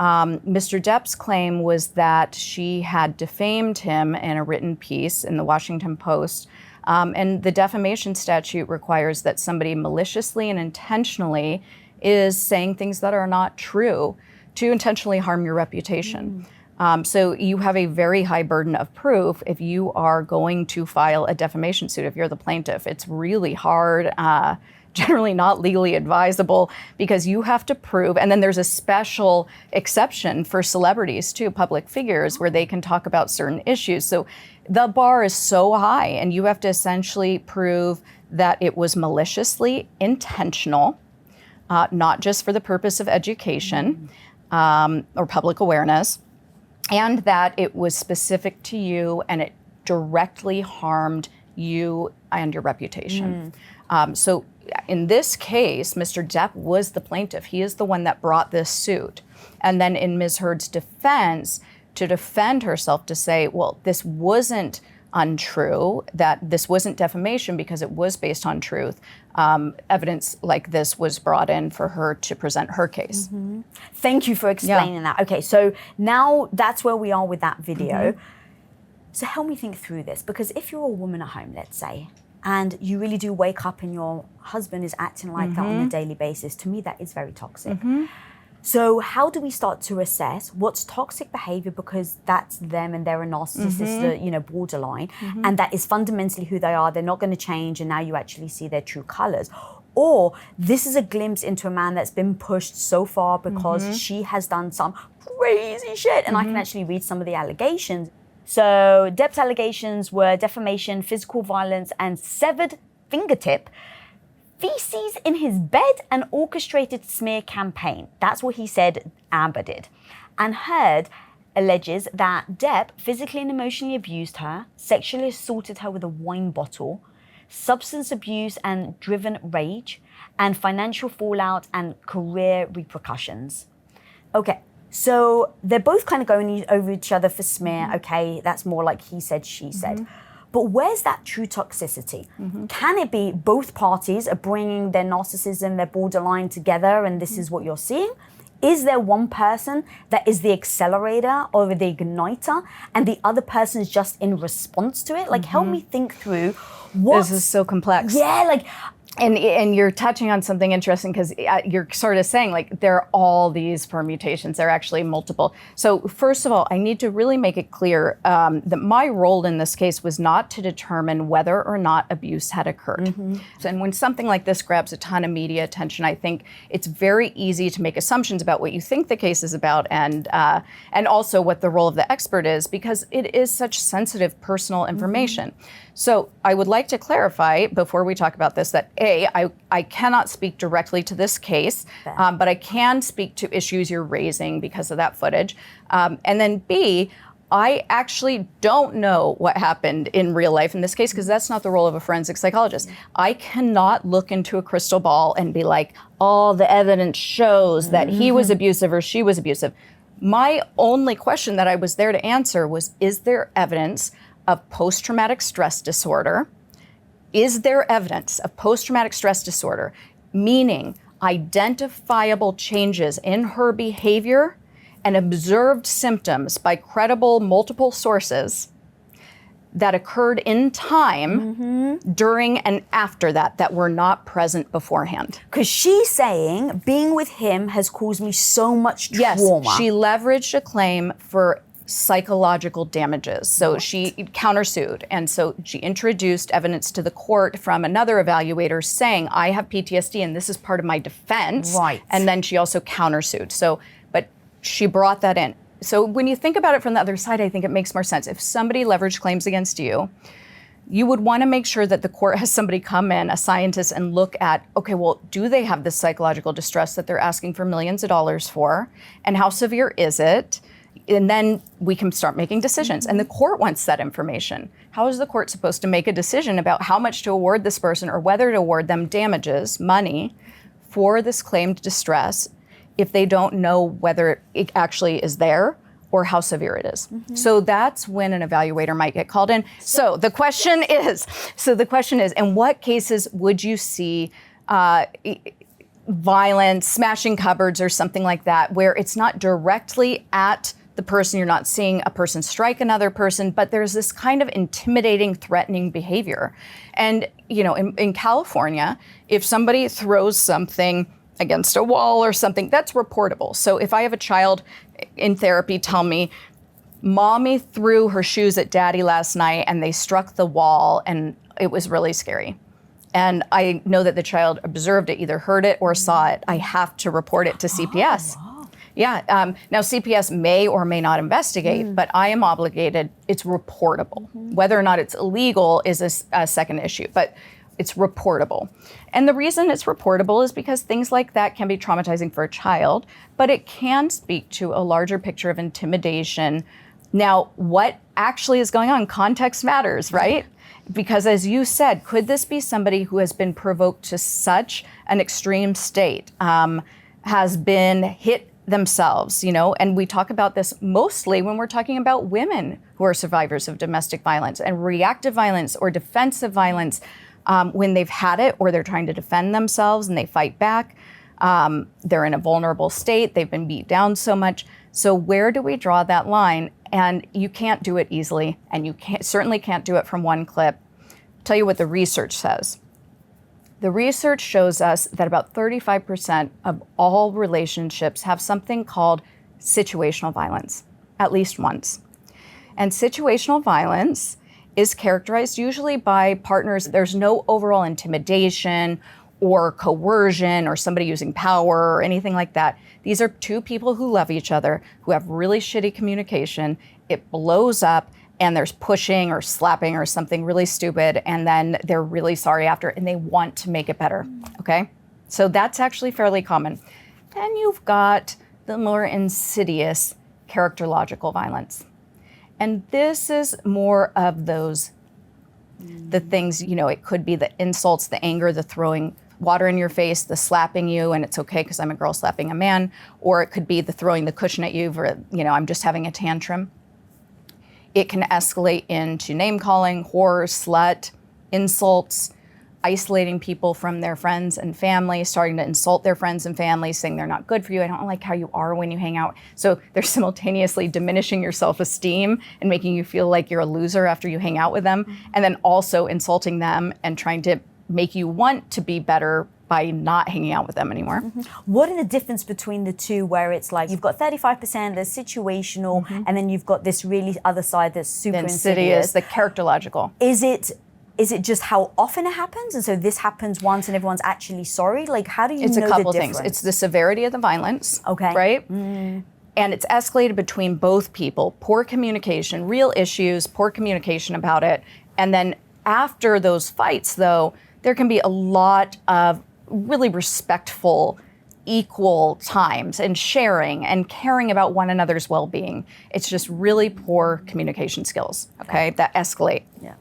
Mr. Depp's claim was that she had defamed him in a written piece in the Washington Post. And the defamation statute requires that somebody maliciously and intentionally is saying things that are not true to intentionally harm your reputation. So you have a very high burden of proof if you are going to file a defamation suit, if you're the plaintiff. It's really hard, generally not legally advisable, because you have to prove, and then there's a special exception for celebrities too, public figures, where they can talk about certain issues. So the bar is so high, and you have to essentially prove that it was maliciously intentional, not just for the purpose of education or public awareness, and that it was specific to you and it directly harmed you and your reputation. So in this case, Mr. Depp was the plaintiff. He is the one that brought this suit. And then in Ms. Heard's defense, to defend herself, to say, well, this wasn't untrue, that this wasn't defamation because it was based on truth. Evidence like this was brought in for her to present her case. Thank you for explaining that. Okay, so now that's where we are with that video. So help me think through this, because if you're a woman at home, let's say, and you really do wake up and your husband is acting like that on a daily basis, to me that is very toxic. So how do we start to assess what's toxic behavior, because that's them and they're a narcissist, borderline, and that is fundamentally who they are. They're not going to change, and now you actually see their true colors. Or this is a glimpse into a man that's been pushed so far because she has done some crazy shit. And I can actually read some of the allegations. So Depp's allegations were defamation, physical violence, and severed fingertip, feces in his bed, and orchestrated smear campaign. That's what he said Amber did. And Heard alleges that Depp physically and emotionally abused her, sexually assaulted her with a wine bottle, substance abuse and driven rage, and financial fallout and career repercussions. Okay, so they're both kind of going over each other for smear. Okay, that's more like he said, she said. But where's that true toxicity? Can it be both parties are bringing their narcissism, their borderline together, and this is what you're seeing? Is there one person that is the accelerator or the igniter, and the other person is just in response to it? Like, help me think through what. This is so complex. Yeah, like. And you're touching on something interesting because you're sort of saying like there are all these permutations. There are actually multiple. So first of all, I need to really make it clear that my role in this case was not to determine whether or not abuse had occurred. And when something like this grabs a ton of media attention, I think it's very easy to make assumptions about what you think the case is about and also what the role of the expert is, because it is such sensitive personal information. So I would like to clarify before we talk about this that I cannot speak directly to this case, but I can speak to issues you're raising because of that footage. And then B, I actually don't know what happened in real life in this case because that's not the role of a forensic psychologist. I cannot look into a crystal ball and be like, all the evidence shows that he was abusive or she was abusive. My only question that I was there to answer was, is there evidence of post-traumatic stress disorder? Is there evidence of post-traumatic stress disorder, meaning identifiable changes in her behavior and observed symptoms by credible multiple sources that occurred in time during and after that were not present beforehand? Because she's saying being with him has caused me so much trauma. Yes, she leveraged a claim for psychological damages. So she countersued. And so she introduced evidence to the court from another evaluator saying, I have PTSD and this is part of my defense. Right. And then she also countersued. So, but she brought that in. So when you think about it from the other side, I think it makes more sense. If somebody leveraged claims against you, you would want to make sure that the court has somebody come in, a scientist, and look at, okay, well, do they have this psychological distress that they're asking for millions of dollars for? And how severe is it? And then we can start making decisions. And the court wants that information. How is the court supposed to make a decision about how much to award this person or whether to award them damages, money, for this claimed distress if they don't know whether it actually is there or how severe it is? So that's when an evaluator might get called in. So the question is, in what cases would you see violence, smashing cupboards or something like that, where it's not directly at the person, you're not seeing a person strike another person, but there's this kind of intimidating, threatening behavior. And, you know, in California, if somebody throws something against a wall or something, that's reportable. So if I have a child in therapy tell me, Mommy threw her shoes at Daddy last night and they struck the wall and it was really scary. And I know that the child observed it, either heard it or saw it, I have to report it to CPS. Yeah, now CPS may or may not investigate, but I am obligated, it's reportable. Whether or not it's illegal is a second issue, but it's reportable. And the reason it's reportable is because things like that can be traumatizing for a child, but it can speak to a larger picture of intimidation. Now, what actually is going on? Context matters, right? Because as you said, could this be somebody who has been provoked to such an extreme state, has been hit themselves, you know, and we talk about this mostly when we're talking about women who are survivors of domestic violence and reactive violence or defensive violence, when they've had it or they're trying to defend themselves and they fight back. They're in a vulnerable state, they've been beat down so much. So where do we draw that line? And you can't do it easily, and you certainly can't do it from one clip. I'll tell you what the research says. The research shows us that about 35% of all relationships have something called situational violence, at least once. And situational violence is characterized usually by partners. There's no overall intimidation or coercion or somebody using power or anything like that. These are two people who love each other, who have really shitty communication. It blows up and there's pushing or slapping or something really stupid, and then they're really sorry after and they want to make it better, okay? So that's actually fairly common. Then you've got the more insidious characterological violence. And this is more of those, the things, you know, it could be the insults, the anger, the throwing water in your face, the slapping you, and it's okay because I'm a girl slapping a man, or it could be the throwing the cushion at you for, you know, I'm just having a tantrum. It can escalate into name calling, whore, slut, insults, isolating people from their friends and family, starting to insult their friends and family, saying they're not good for you. I don't like how you are when you hang out. So they're simultaneously diminishing your self-esteem and making you feel like you're a loser after you hang out with them, and then also insulting them and trying to make you want to be better by not hanging out with them anymore. What are the difference between the two, where it's like you've got 35% that's situational, and then you've got this really other side that's super insidious? The characterological. Is it just how often it happens? And so this happens once and everyone's actually sorry? Like, how do you It's know a couple the things. difference? It's the severity of the violence. Okay. Right? And it's escalated between both people. Poor communication, real issues, poor communication about it. And then after those fights, though, there can be a lot of really respectful, equal times and sharing and caring about one another's well-being. It's just really poor communication skills, okay, that escalate. Yeah.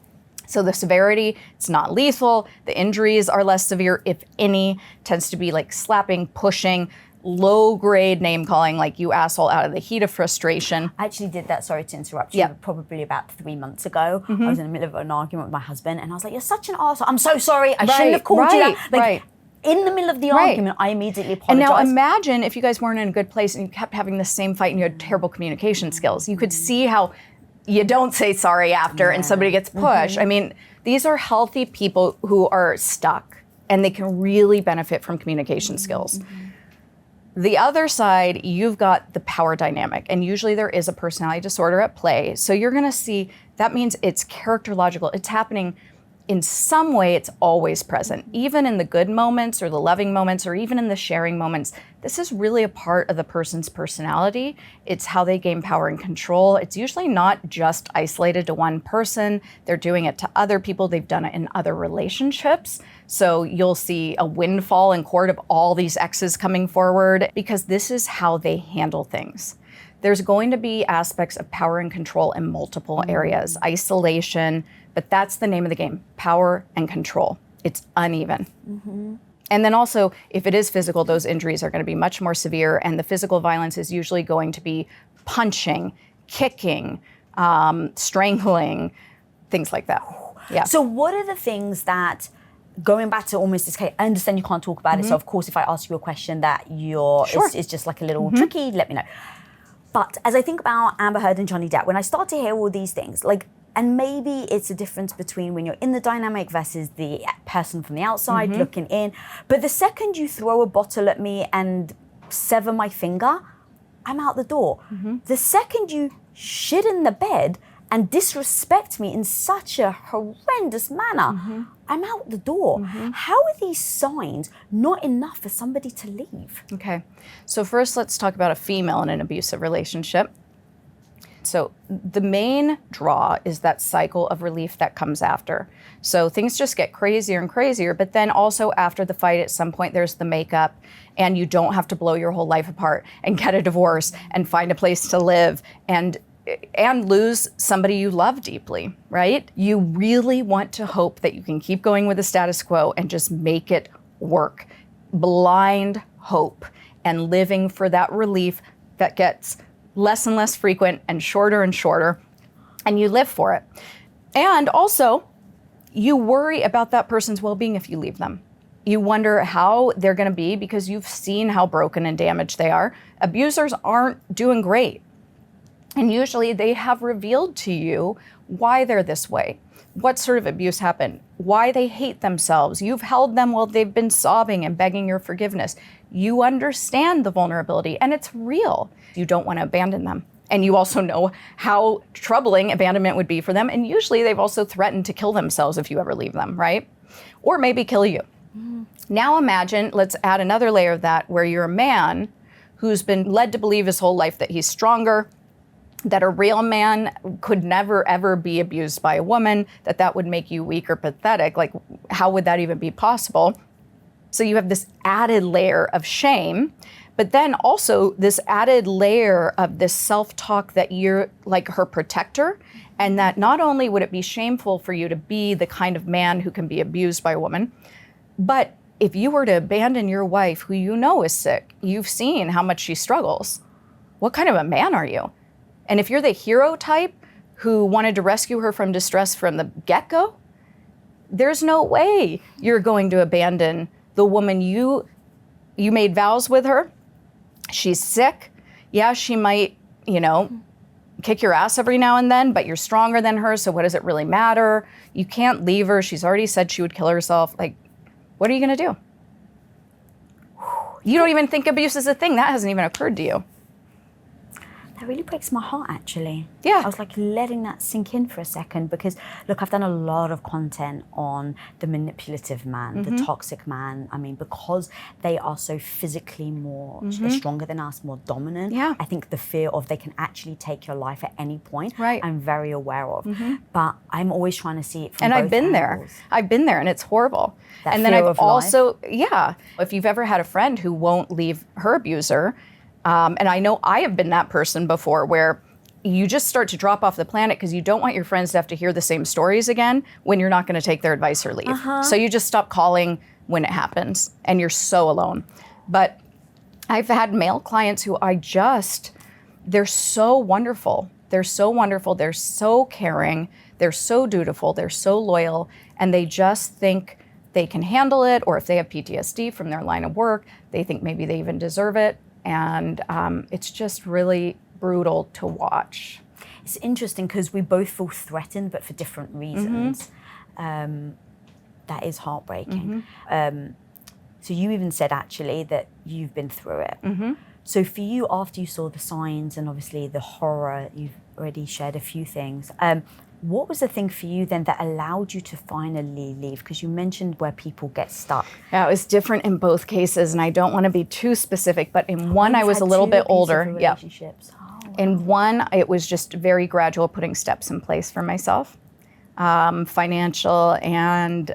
So the severity, it's not lethal. The injuries are less severe, if any. Tends to be like slapping, pushing, low-grade name-calling, like you asshole, out of the heat of frustration. I actually did that, sorry to interrupt you, Yeah. probably about 3 months ago. I was in the middle of an argument with my husband, and I was like, you're such an arsehole. I'm so sorry. I shouldn't have called you that. Like, in the middle of the argument, I immediately And apologized. now imagine if you guys weren't in a good place and you kept having the same fight and you had terrible communication skills. You could see how you don't say sorry after and somebody gets pushed. I mean, these are healthy people who are stuck and they can really benefit from communication skills. The other side, you've got the power dynamic, and usually there is a personality disorder at play. So you're gonna see, that means it's characterological. It's happening in some way, it's always present, even in the good moments or the loving moments or even in the sharing moments. This is really a part of the person's personality. It's how they gain power and control. It's usually not just isolated to one person. They're doing it to other people. They've done it in other relationships. So you'll see a windfall in court of all these exes coming forward because this is how they handle things. There's going to be aspects of power and control in multiple areas, isolation, but that's the name of the game, power and control. It's uneven. And then also, if it is physical, those injuries are going to be much more severe, and the physical violence is usually going to be punching, kicking, strangling, things like that. Yeah. So what are the things that, going back to almost this case, I understand you can't talk about it, so of course if I ask you a question that it's just like a little tricky, let me know. But as I think about Amber Heard and Johnny Depp, when I start to hear all these things, like, and maybe it's a difference between when you're in the dynamic versus the person from the outside looking in. But the second you throw a bottle at me and sever my finger, I'm out the door. The second you shit in the bed and disrespect me in such a horrendous manner, I'm out the door. How are these signs not enough for somebody to leave? Okay. So first, let's talk about a female in an abusive relationship. So the main draw is that cycle of relief that comes after. So things just get crazier and crazier, but then also after the fight, at some point, there's the makeup, and you don't have to blow your whole life apart and get a divorce and find a place to live and lose somebody you love deeply, right? You really want to hope that you can keep going with the status quo and just make it work. Blind hope and living for that relief that gets less and less frequent and shorter, and you live for it. And also, you worry about that person's well-being if you leave them. You wonder how they're gonna be because you've seen how broken and damaged they are. Abusers aren't doing great. And usually they have revealed to you why they're this way, what sort of abuse happened, why they hate themselves. You've held them while they've been sobbing and begging your forgiveness. You understand the vulnerability and it's real. You don't want to abandon them. And you also know how troubling abandonment would be for them. And usually they've also threatened to kill themselves if you ever leave them, right? Or maybe kill you. Now imagine, let's add another layer of that, where you're a man who's been led to believe his whole life that he's stronger, that a real man could never, ever be abused by a woman, that would make you weak or pathetic. Like, how would that even be possible? So you have this added layer of shame, but then also this added layer of this self-talk that you're like her protector, and that not only would it be shameful for you to be the kind of man who can be abused by a woman, but if you were to abandon your wife who you know is sick, you've seen how much she struggles, what kind of a man are you? And if you're the hero type who wanted to rescue her from distress from the get-go, there's no way you're going to abandon the woman you made vows with her. She's sick. Yeah, she might, kick your ass every now and then, but you're stronger than her, so what does it really matter? You can't leave her. She's already said she would kill herself. Like, what are you gonna do? You don't even think abuse is a thing. That hasn't even occurred to you. That really breaks my heart, actually. Yeah. I was like letting that sink in for a second because, look, I've done a lot of content on the manipulative man, the toxic man. I mean, because they are so physically more stronger than us, more dominant. Yeah. I think the fear of they can actually take your life at any point, right. I'm very aware of. But I'm always trying to see it from And both I've been angles. there. I've been there, and it's horrible. That and then fear I've of also, if you've ever had a friend who won't leave her abuser, and I know I have been that person before, where you just start to drop off the planet because you don't want your friends to have to hear the same stories again when you're not going to take their advice or leave. So you just stop calling when it happens, and you're so alone. But I've had male clients who they're so wonderful. They're so wonderful. They're so caring. They're so dutiful. They're so loyal. And they just think they can handle it, or if they have PTSD from their line of work, they think maybe they even deserve it. And it's just really brutal to watch. It's interesting because we both feel threatened, but for different reasons. That is heartbreaking. So you even said, actually, that you've been through it. So for you, after you saw the signs and obviously the horror, you've already shared a few things. What was the thing for you then that allowed you to finally leave? Because you mentioned where people get stuck. Yeah, it was different in both cases, and I don't want to be too specific, but in one I was a little bit older. Yeah. In one, it was just very gradual, putting steps in place for myself, financial and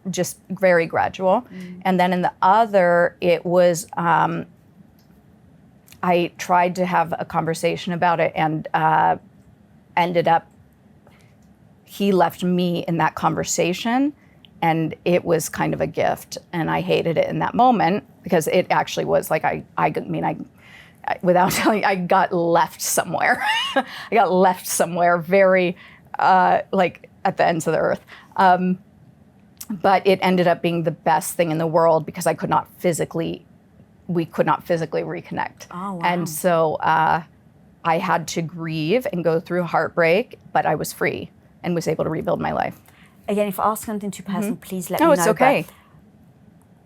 just very gradual. And then in the other, it was, I tried to have a conversation about it, and ended up, he left me in that conversation, and it was kind of a gift, and I hated it in that moment because it actually was like, without telling you, I got left somewhere. I got left somewhere very, like at the ends of the earth. But it ended up being the best thing in the world because we could not physically reconnect. Oh, wow. And so, I had to grieve and go through heartbreak, but I was free and was able to rebuild my life. Again, if I ask something too personal, please let me know. No, it's okay. But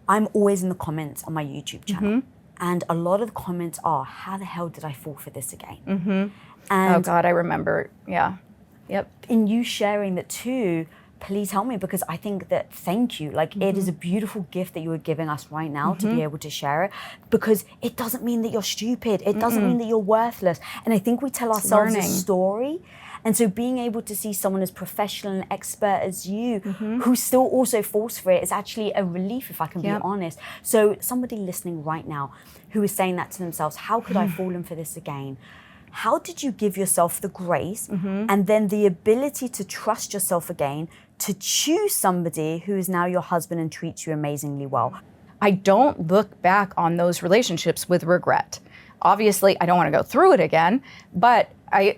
I'm always in the comments on my YouTube channel. And a lot of the comments are, how the hell did I fall for this again? And oh God, I remember, yeah. Yep. in you sharing that too, please help me, because I think that, thank you. Like, it is a beautiful gift that you are giving us right now to be able to share it, because it doesn't mean that you're stupid. It doesn't mean that you're worthless. And I think we tell ourselves a story. And so being able to see someone as professional and expert as you, who still also falls for it, is actually a relief, if I can be honest. So somebody listening right now who is saying that to themselves, how could I fall in for this again? How did you give yourself the grace and then the ability to trust yourself again, to choose somebody who is now your husband and treats you amazingly well? I don't look back on those relationships with regret. Obviously, I don't want to go through it again, but I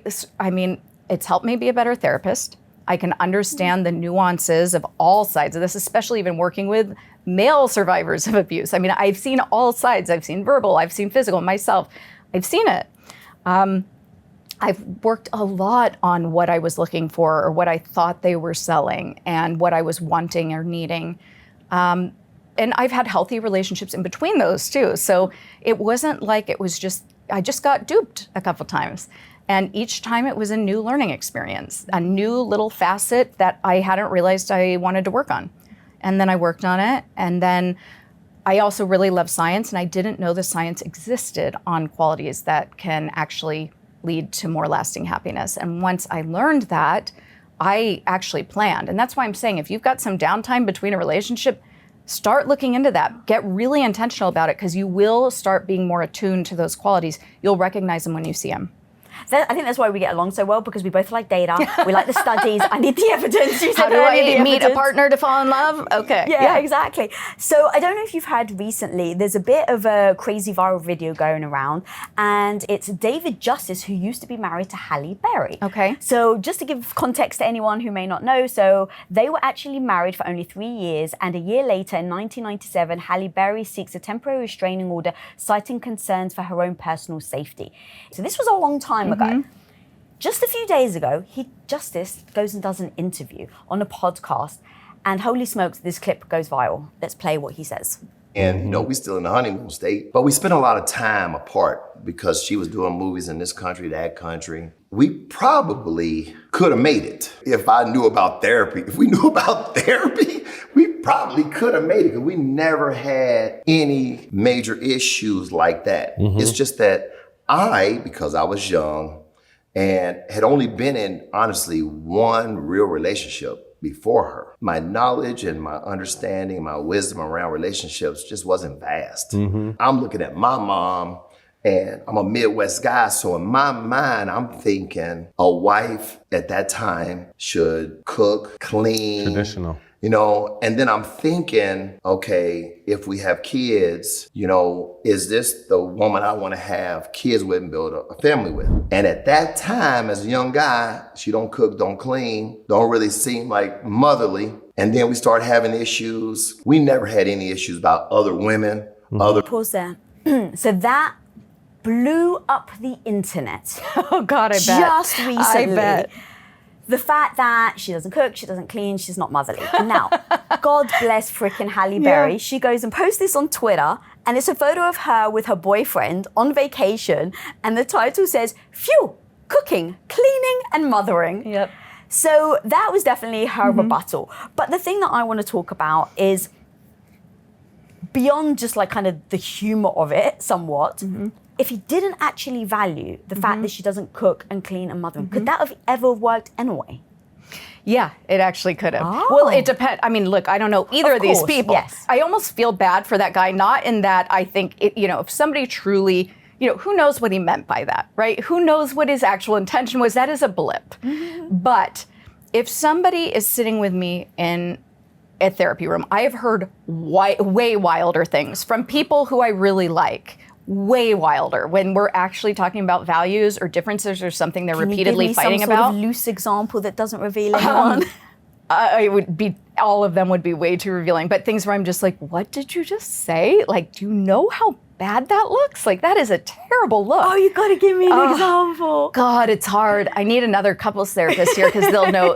mean, it's helped me be a better therapist. I can understand the nuances of all sides of this, especially even working with male survivors of abuse. I mean, I've seen all sides. I've seen verbal, I've seen physical myself. I've seen it. I've worked a lot on what I was looking for, or what I thought they were selling, and what I was wanting or needing. And I've had healthy relationships in between those too. So it wasn't like it was just, I just got duped a couple times. And each time it was a new learning experience, a new little facet that I hadn't realized I wanted to work on. and then I worked on it. And then I also really love science, and I didn't know the science existed on qualities that can actually lead to more lasting happiness. And once I learned that, I actually planned. And that's why I'm saying, if you've got some downtime between a relationship, start looking into that. Get really intentional about it, because you will start being more attuned to those qualities. You'll recognize them when you see them. I think that's why we get along so well, because we both like data. We like the studies. I need the evidence. You said How do I meet a partner to fall in love? Okay. Yeah, exactly. So I don't know if you've heard recently, there's a bit of a crazy viral video going around, and it's David Justice, who used to be married to Halle Berry. Okay. So just to give context to anyone who may not know, so they were actually married for only 3 years, and a year later, in 1997, Halle Berry seeks a temporary restraining order, citing concerns for her own personal safety. So this was a long time ago. Just a few days ago, Justice goes and does an interview on a podcast, and holy smokes, this clip goes viral. Let's play what he says. And, you know, we still in the honeymoon state, but we spent a lot of time apart because she was doing movies in this country, that country. We probably could have made it if I knew about therapy. If we knew about therapy, we probably could have made it, because we never had any major issues like that. It's just that because I was young and had only been in, honestly, one real relationship before her, my knowledge and my understanding, my wisdom around relationships just wasn't vast. I'm looking at my mom, and I'm a Midwest guy, so in my mind, I'm thinking a wife at that time should cook, clean. Traditional. You know, and then I'm thinking, okay, if we have kids, you know, is this the woman I want to have kids with and build a family with? And at that time, as a young guy, she don't cook, don't clean, don't really seem like motherly. And then we start having issues. We never had any issues about other women, Pause there. So that blew up the internet. Oh God, I bet. Just recently. I bet. The fact that she doesn't cook, she doesn't clean, she's not motherly. Now, God bless frickin' Halle Berry. She goes and posts this on Twitter, and it's a photo of her with her boyfriend on vacation, and the title says, "Phew, cooking, cleaning, and mothering." Yep. So that was definitely her rebuttal. But the thing that I want to talk about is beyond just like kind of the humor of it somewhat. If he didn't actually value the fact that she doesn't cook and clean and mothering, could that have ever worked anyway? Yeah, it actually could have. Oh. Well, it depends. I mean, look, I don't know either of these course, people. yes. I almost feel bad for that guy, not in that I think, if somebody truly, who knows what he meant by that, right? Who knows what his actual intention was? That is a blip. But if somebody is sitting with me in a therapy room, I have heard way wilder things from people who I really like. Way wilder when we're actually talking about values or differences or something they're repeatedly fighting about. Can you give me some sort of loose example that doesn't reveal anyone? All of them would be way too revealing, but things where I'm just like, what did you just say? Like, do you know how bad that looks? Like, that is a terrible look. Oh, you gotta give me an example. God, it's hard. I need another couples therapist here, because they'll know.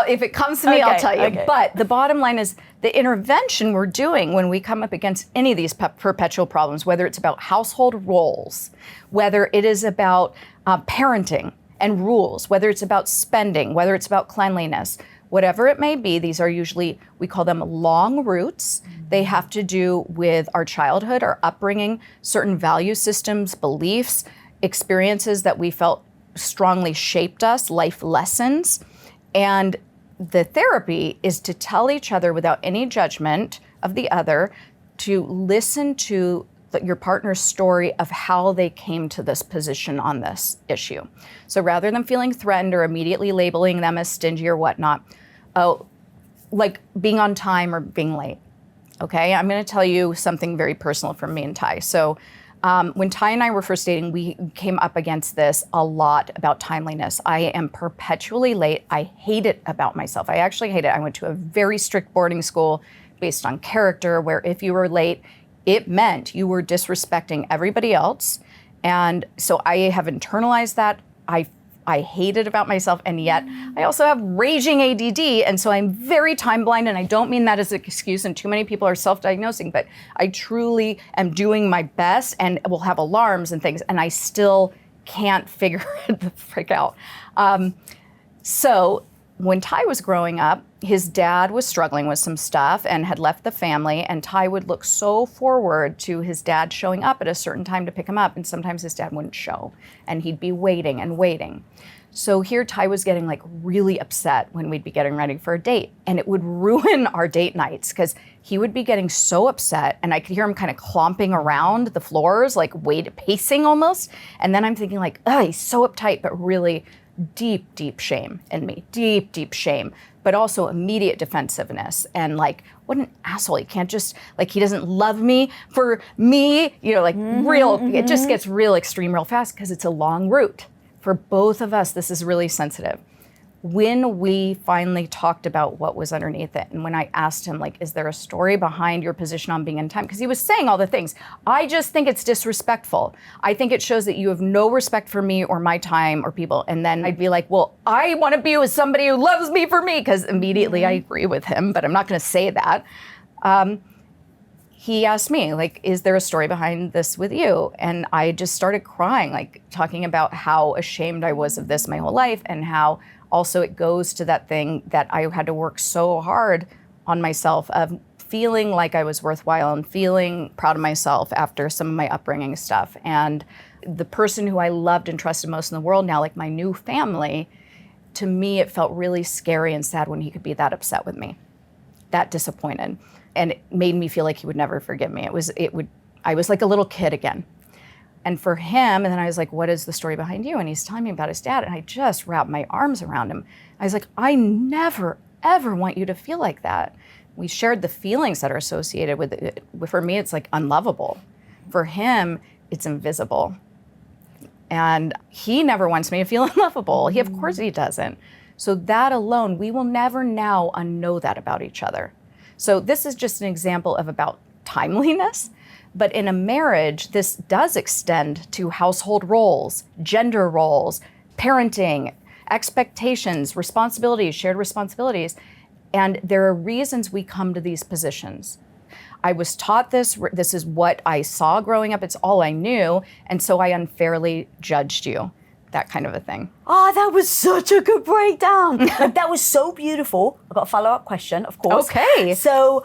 If it comes to me, I'll tell you. Okay. But the bottom line is the intervention we're doing when we come up against any of these perpetual problems, whether it's about household roles, whether it is about parenting and rules, whether it's about spending, whether it's about cleanliness, whatever it may be, these are usually, we call them long roots. They have to do with our childhood, our upbringing, certain value systems, beliefs, experiences that we felt strongly shaped us, life lessons. And the therapy is to tell each other without any judgment of the other, to listen to your partner's story of how they came to this position on this issue. So rather than feeling threatened or immediately labeling them as stingy or whatnot, like being on time or being late. Okay, I'm gonna tell you something very personal from me and Ty. So when Ty and I were first dating, we came up against this a lot about timeliness. I am perpetually late. I hate it about myself. I actually hate it. I went to a very strict boarding school based on character, where if you were late, it meant you were disrespecting everybody else. And so I have internalized that. I hate it about myself, and yet I also have raging ADD, and so I'm very time blind, and I don't mean that as an excuse, and too many people are self-diagnosing, but I truly am doing my best and will have alarms and things, and I still can't figure the frick out. So when Ty was growing up, his dad was struggling with some stuff and had left the family, and Ty would look so forward to his dad showing up at a certain time to pick him up, and sometimes his dad wouldn't show, and he'd be waiting and waiting. So here Ty was getting like really upset when we'd be getting ready for a date, and it would ruin our date nights because he would be getting so upset, and I could hear him kind of clomping around the floors, like pacing almost, and then I'm thinking like, oh, he's so uptight, but really deep, deep shame in me, deep, deep shame, but also immediate defensiveness and like, what an asshole. He can't just, like, he doesn't love me for me, you know, like it just gets real extreme real fast because it's a long route. For both of us, this is really sensitive. When we finally talked about what was underneath it, and when I asked him, like, is there a story behind your position on being in time? Because he was saying all the things. I just think it's disrespectful. I think it shows that you have no respect for me or my time or people. And then I'd be like, well, I want to be with somebody who loves me for me, because immediately I agree with him, but I'm not going to say that. He asked me, like, is there a story behind this with you? And I just started crying, like talking about how ashamed I was of this my whole life, and how also it goes to that thing that I had to work so hard on myself of feeling like I was worthwhile and feeling proud of myself after some of my upbringing stuff. And the person who I loved and trusted most in the world now, like my new family, to me, it felt really scary and sad when he could be that upset with me, that disappointed. And it made me feel like he would never forgive me. I was like a little kid again. And for him, and then I was like, what is the story behind you? And he's telling me about his dad, and I just wrapped my arms around him. I was like, I never, ever want you to feel like that. We shared the feelings that are associated with it. For me, it's like unlovable. For him, it's invisible. And he never wants me to feel unlovable. Of course he doesn't. So that alone, we will never now unknow that about each other. So this is just an example of about timeliness. But in a marriage, this does extend to household roles, gender roles, parenting, expectations, responsibilities, shared responsibilities. And there are reasons we come to these positions. I was taught this is what I saw growing up, it's all I knew, and so I unfairly judged you, that kind of a thing. Oh, that was such a good breakdown. Like, that was so beautiful. I've got a follow-up question, of course. Okay. So,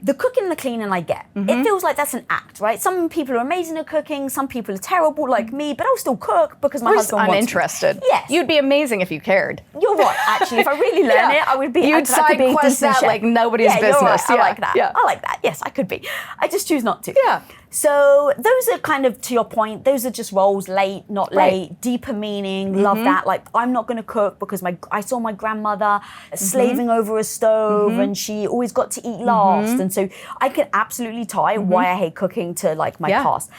the cooking and the cleaning I get. It feels like that's an act, right? Some people are amazing at cooking, some people are terrible like me, but I'll still cook because my husband wants uninterested. me. Yes. You'd be amazing if you cared. You're right, actually. If I really learn it, I would be... You'd side quest that like nobody's business. You're right. Yeah. I like that. Yeah. I like that. Yes, I could be. I just choose not to. Yeah. So those are kind of, to your point, those are just roles, late, not late, Right. deeper meaning, love that. Like, I'm not going to cook because I saw my grandmother slaving over a stove and she always got to eat last. And so I can absolutely tie why I hate cooking to like my past.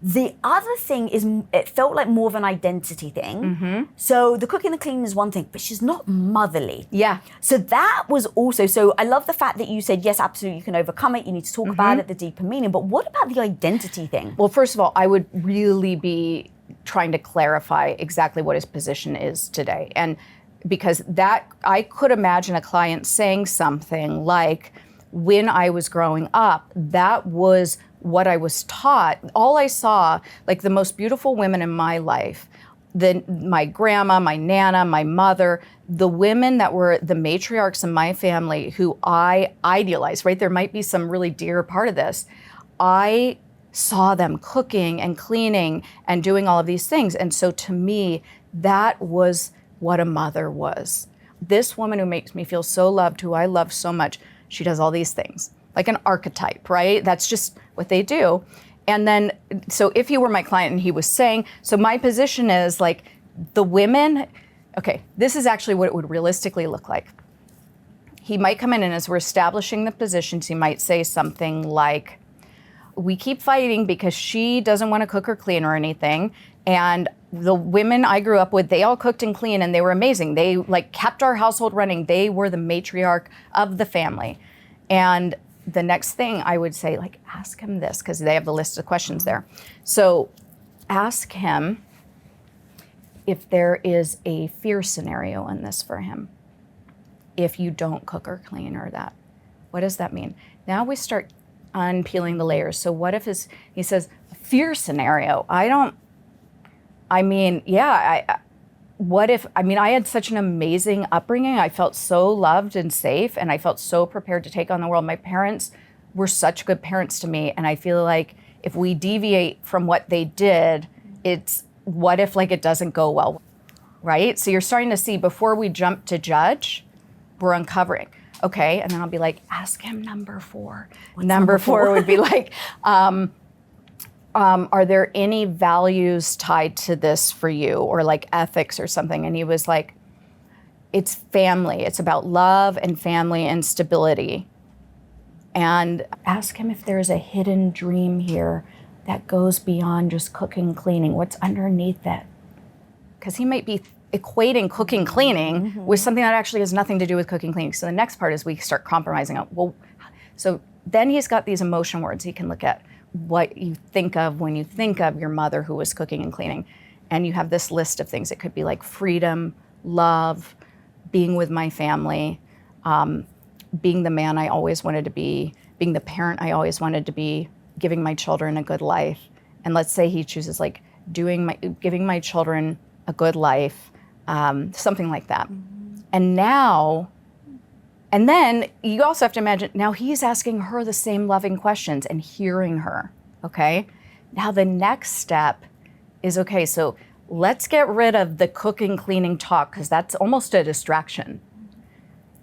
The other thing is, it felt like more of an identity thing. So the cooking and the cleaning is one thing, but she's not motherly. Yeah. So that was also, so I love the fact that you said, yes, absolutely, you can overcome it. You need to talk about it, the deeper meaning. But what about the identity thing? Well, first of all, I would really be trying to clarify exactly what his position is today. And because that, I could imagine a client saying something like, when I was growing up, that was what I was taught. All I saw, like the most beautiful women in my life, my grandma, my nana, my mother, the women that were the matriarchs in my family who I idealized, right? There might be some really dear part of this. I saw them cooking and cleaning and doing all of these things. And so to me, that was what a mother was. This woman who makes me feel so loved, who I love so much, she does all these things, like an archetype, right? That's just what they do. And then, so if he were my client and he was saying, so my position is like the women, okay, this is actually what it would realistically look like. He might come in and as we're establishing the positions, he might say something like, we keep fighting because she doesn't want to cook or clean or anything. And the women I grew up with, they all cooked and cleaned and they were amazing. They like kept our household running. They were the matriarch of the family. And the next thing I would say, like, ask him this, because they have the list of questions there. So ask him if there is a fear scenario in this for him. If you don't cook or clean or that, what does that mean? Now we start unpeeling the layers. So what if he says, fear scenario? what if, I mean, I had such an amazing upbringing. I felt so loved and safe, and I felt so prepared to take on the world. My parents were such good parents to me, and I feel like if we deviate from what they did, it's what if like it doesn't go well, right? So you're starting to see, before we jump to judge, we're uncovering. Okay, and then I'll be like, ask him number 4. Number four would be like, are there any values tied to this for you, or like ethics or something? And he was like, it's family. It's about love and family and stability. And ask him if there's a hidden dream here that goes beyond just cooking, cleaning. What's underneath that? Because he might be equating cooking, cleaning with something that actually has nothing to do with cooking, cleaning. So the next part is we start compromising on, well, so then he's got these emotion words. He can look at what you think of when you think of your mother who was cooking and cleaning. And you have this list of things. It could be like freedom, love, being with my family, being the man I always wanted to be, being the parent I always wanted to be, giving my children a good life. And let's say he chooses like giving my children a good life, something like that. And then you also have to imagine, now he's asking her the same loving questions and hearing her, okay? Now the next step is, okay, so let's get rid of the cooking, cleaning talk, because that's almost a distraction.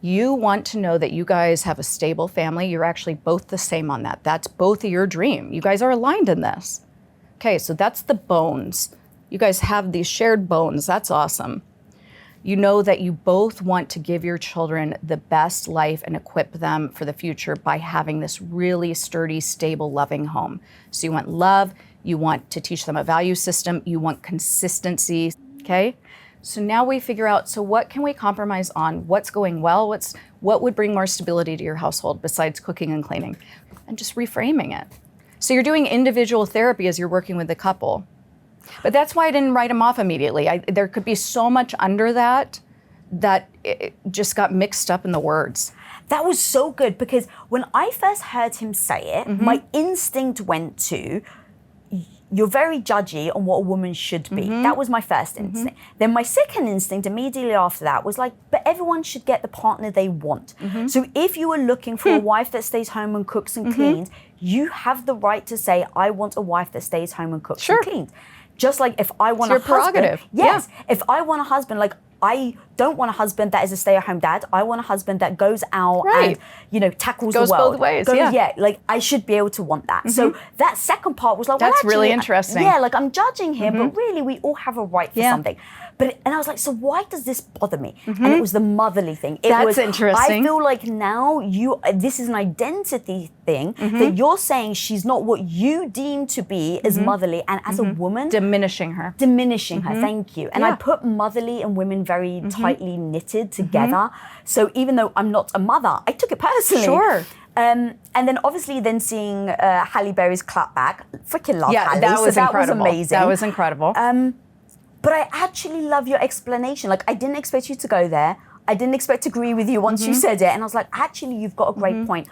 You want to know that you guys have a stable family. You're actually both the same on that. That's both of your dream. You guys are aligned in this. Okay, so that's the bones. You guys have these shared bones. That's awesome. You know that you both want to give your children the best life and equip them for the future by having this really sturdy, stable, loving home. So you want love, you want to teach them a value system, you want consistency, okay? So now we figure out, so what can we compromise on? What's going well? What would bring more stability to your household besides cooking and cleaning? And just reframing it. So you're doing individual therapy as you're working with the couple. But that's why I didn't write him off immediately. There could be so much under that it just got mixed up in the words. That was so good, because when I first heard him say it, my instinct went to, you're very judgy on what a woman should be. That was my first instinct. Then my second instinct immediately after that was like, but everyone should get the partner they want. So if you were looking for a wife that stays home and cooks and cleans, you have the right to say, I want a wife that stays home and cooks and cleans. Just like if I want a husband, if I want a husband, like I don't want a husband that is a stay-at-home dad. I want a husband that goes out and, tackles the world. Goes both ways, like I should be able to want that. So that second part was like, that's well, actually, really interesting. Yeah, like I'm judging him, but really we all have a right for something. And I was like, so why does this bother me? And it was the motherly thing. That's interesting. I feel like now this is an identity thing that you're saying she's not what you deem to be as motherly, and as a woman, diminishing her. Thank you. And I put motherly and women very tightly knitted together. So even though I'm not a mother, I took it personally. Sure. And then obviously seeing Halle Berry's clapback, freaking love Halle. That was incredible. That was amazing. That was incredible. But I actually love your explanation. Like, I didn't expect you to go there. I didn't expect to agree with you once you said it. And I was like, actually, you've got a great point.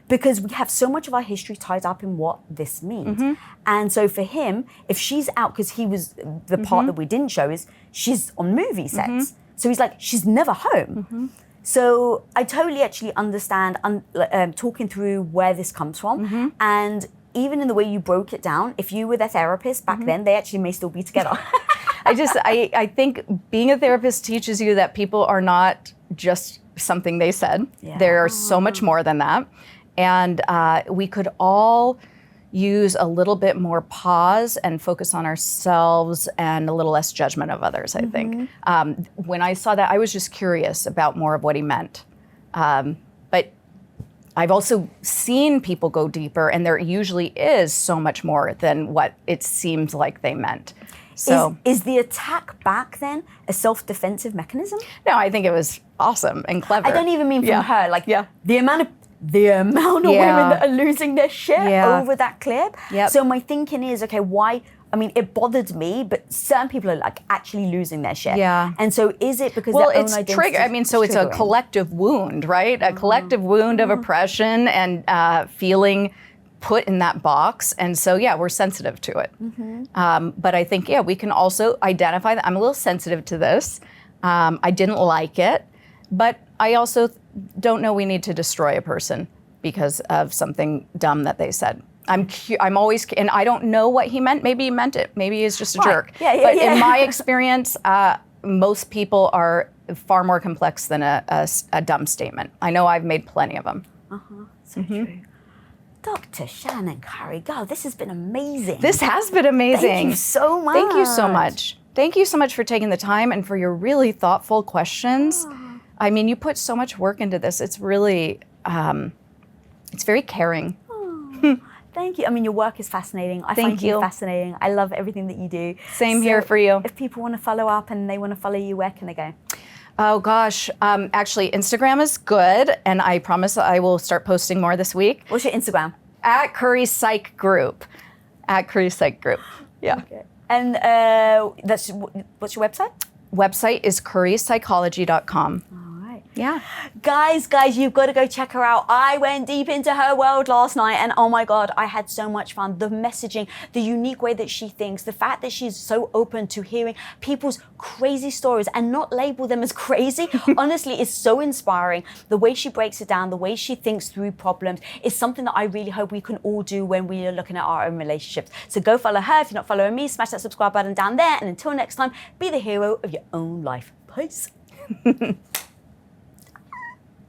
Because we have so much of our history tied up in what this means. And so for him, if she's out, because he was, the part that we didn't show is she's on movie sets. So he's like, she's never home. So I totally actually understand talking through where this comes from. And even in the way you broke it down, if you were their therapist back then, they actually may still be together. I think being a therapist teaches you that people are not just something they said. There are so much more than that. And we could all use a little bit more pause and focus on ourselves and a little less judgment of others, I think. When I saw that, I was just curious about more of what he meant. But I've also seen people go deeper, and there usually is so much more than what it seems like they meant. So is the attack back then a self-defensive mechanism? No, I think it was awesome and clever. I don't even mean from her. Like the amount of women that are losing their shit over that clip. So my thinking is, okay, why? I mean, it bothered me, but certain people are like actually losing their shit. And so is it because their own identity trigger? I mean, so it's a collective wound, right? A collective wound of oppression and feeling put in that box. And so, yeah, we're sensitive to it. But I think, yeah, we can also identify that I'm a little sensitive to this. I didn't like it, but I also don't know we need to destroy a person because of something dumb that they said. I'm always, and I don't know what he meant. Maybe he meant it. Maybe he's just a jerk. But in my experience, most people are far more complex than a dumb statement. I know I've made plenty of them. So true. Dr. Shannon Curry, God, this has been amazing. This has been amazing. Thank you so much. Thank you so much. Thank you so much for taking the time and for your really thoughtful questions. I mean, you put so much work into this. It's really, it's very caring. Thank you. I mean, your work is fascinating. I find you fascinating. I love everything that you do. Same here for you. If people want to follow up and they want to follow you, where can they go? Oh gosh, actually Instagram is good, and I promise I will start posting more this week. What's your Instagram? At Curry Psych Group. At Curry Psych Group. Yeah. Okay. And what's your website? Website is currypsychology.com. Yeah. Guys, you've got to go check her out. I went deep into her world last night and oh my God, I had so much fun. The messaging, the unique way that she thinks, the fact that she's so open to hearing people's crazy stories and not label them as crazy, honestly, is so inspiring. The way she breaks it down, the way she thinks through problems is something that I really hope we can all do when we are looking at our own relationships. So go follow her. If you're not following me, smash that subscribe button down there. And until next time, be the hero of your own life. Peace.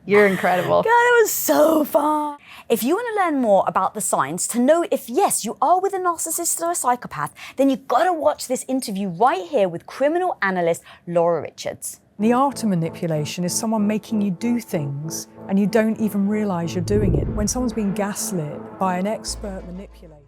You're incredible. God, it was so fun. If you want to learn more about the signs to know if, yes, you are with a narcissist or a psychopath, then you've got to watch this interview right here with criminal analyst Laura Richards. The art of manipulation is someone making you do things and you don't even realise you're doing it. When someone's being gaslit by an expert manipulator,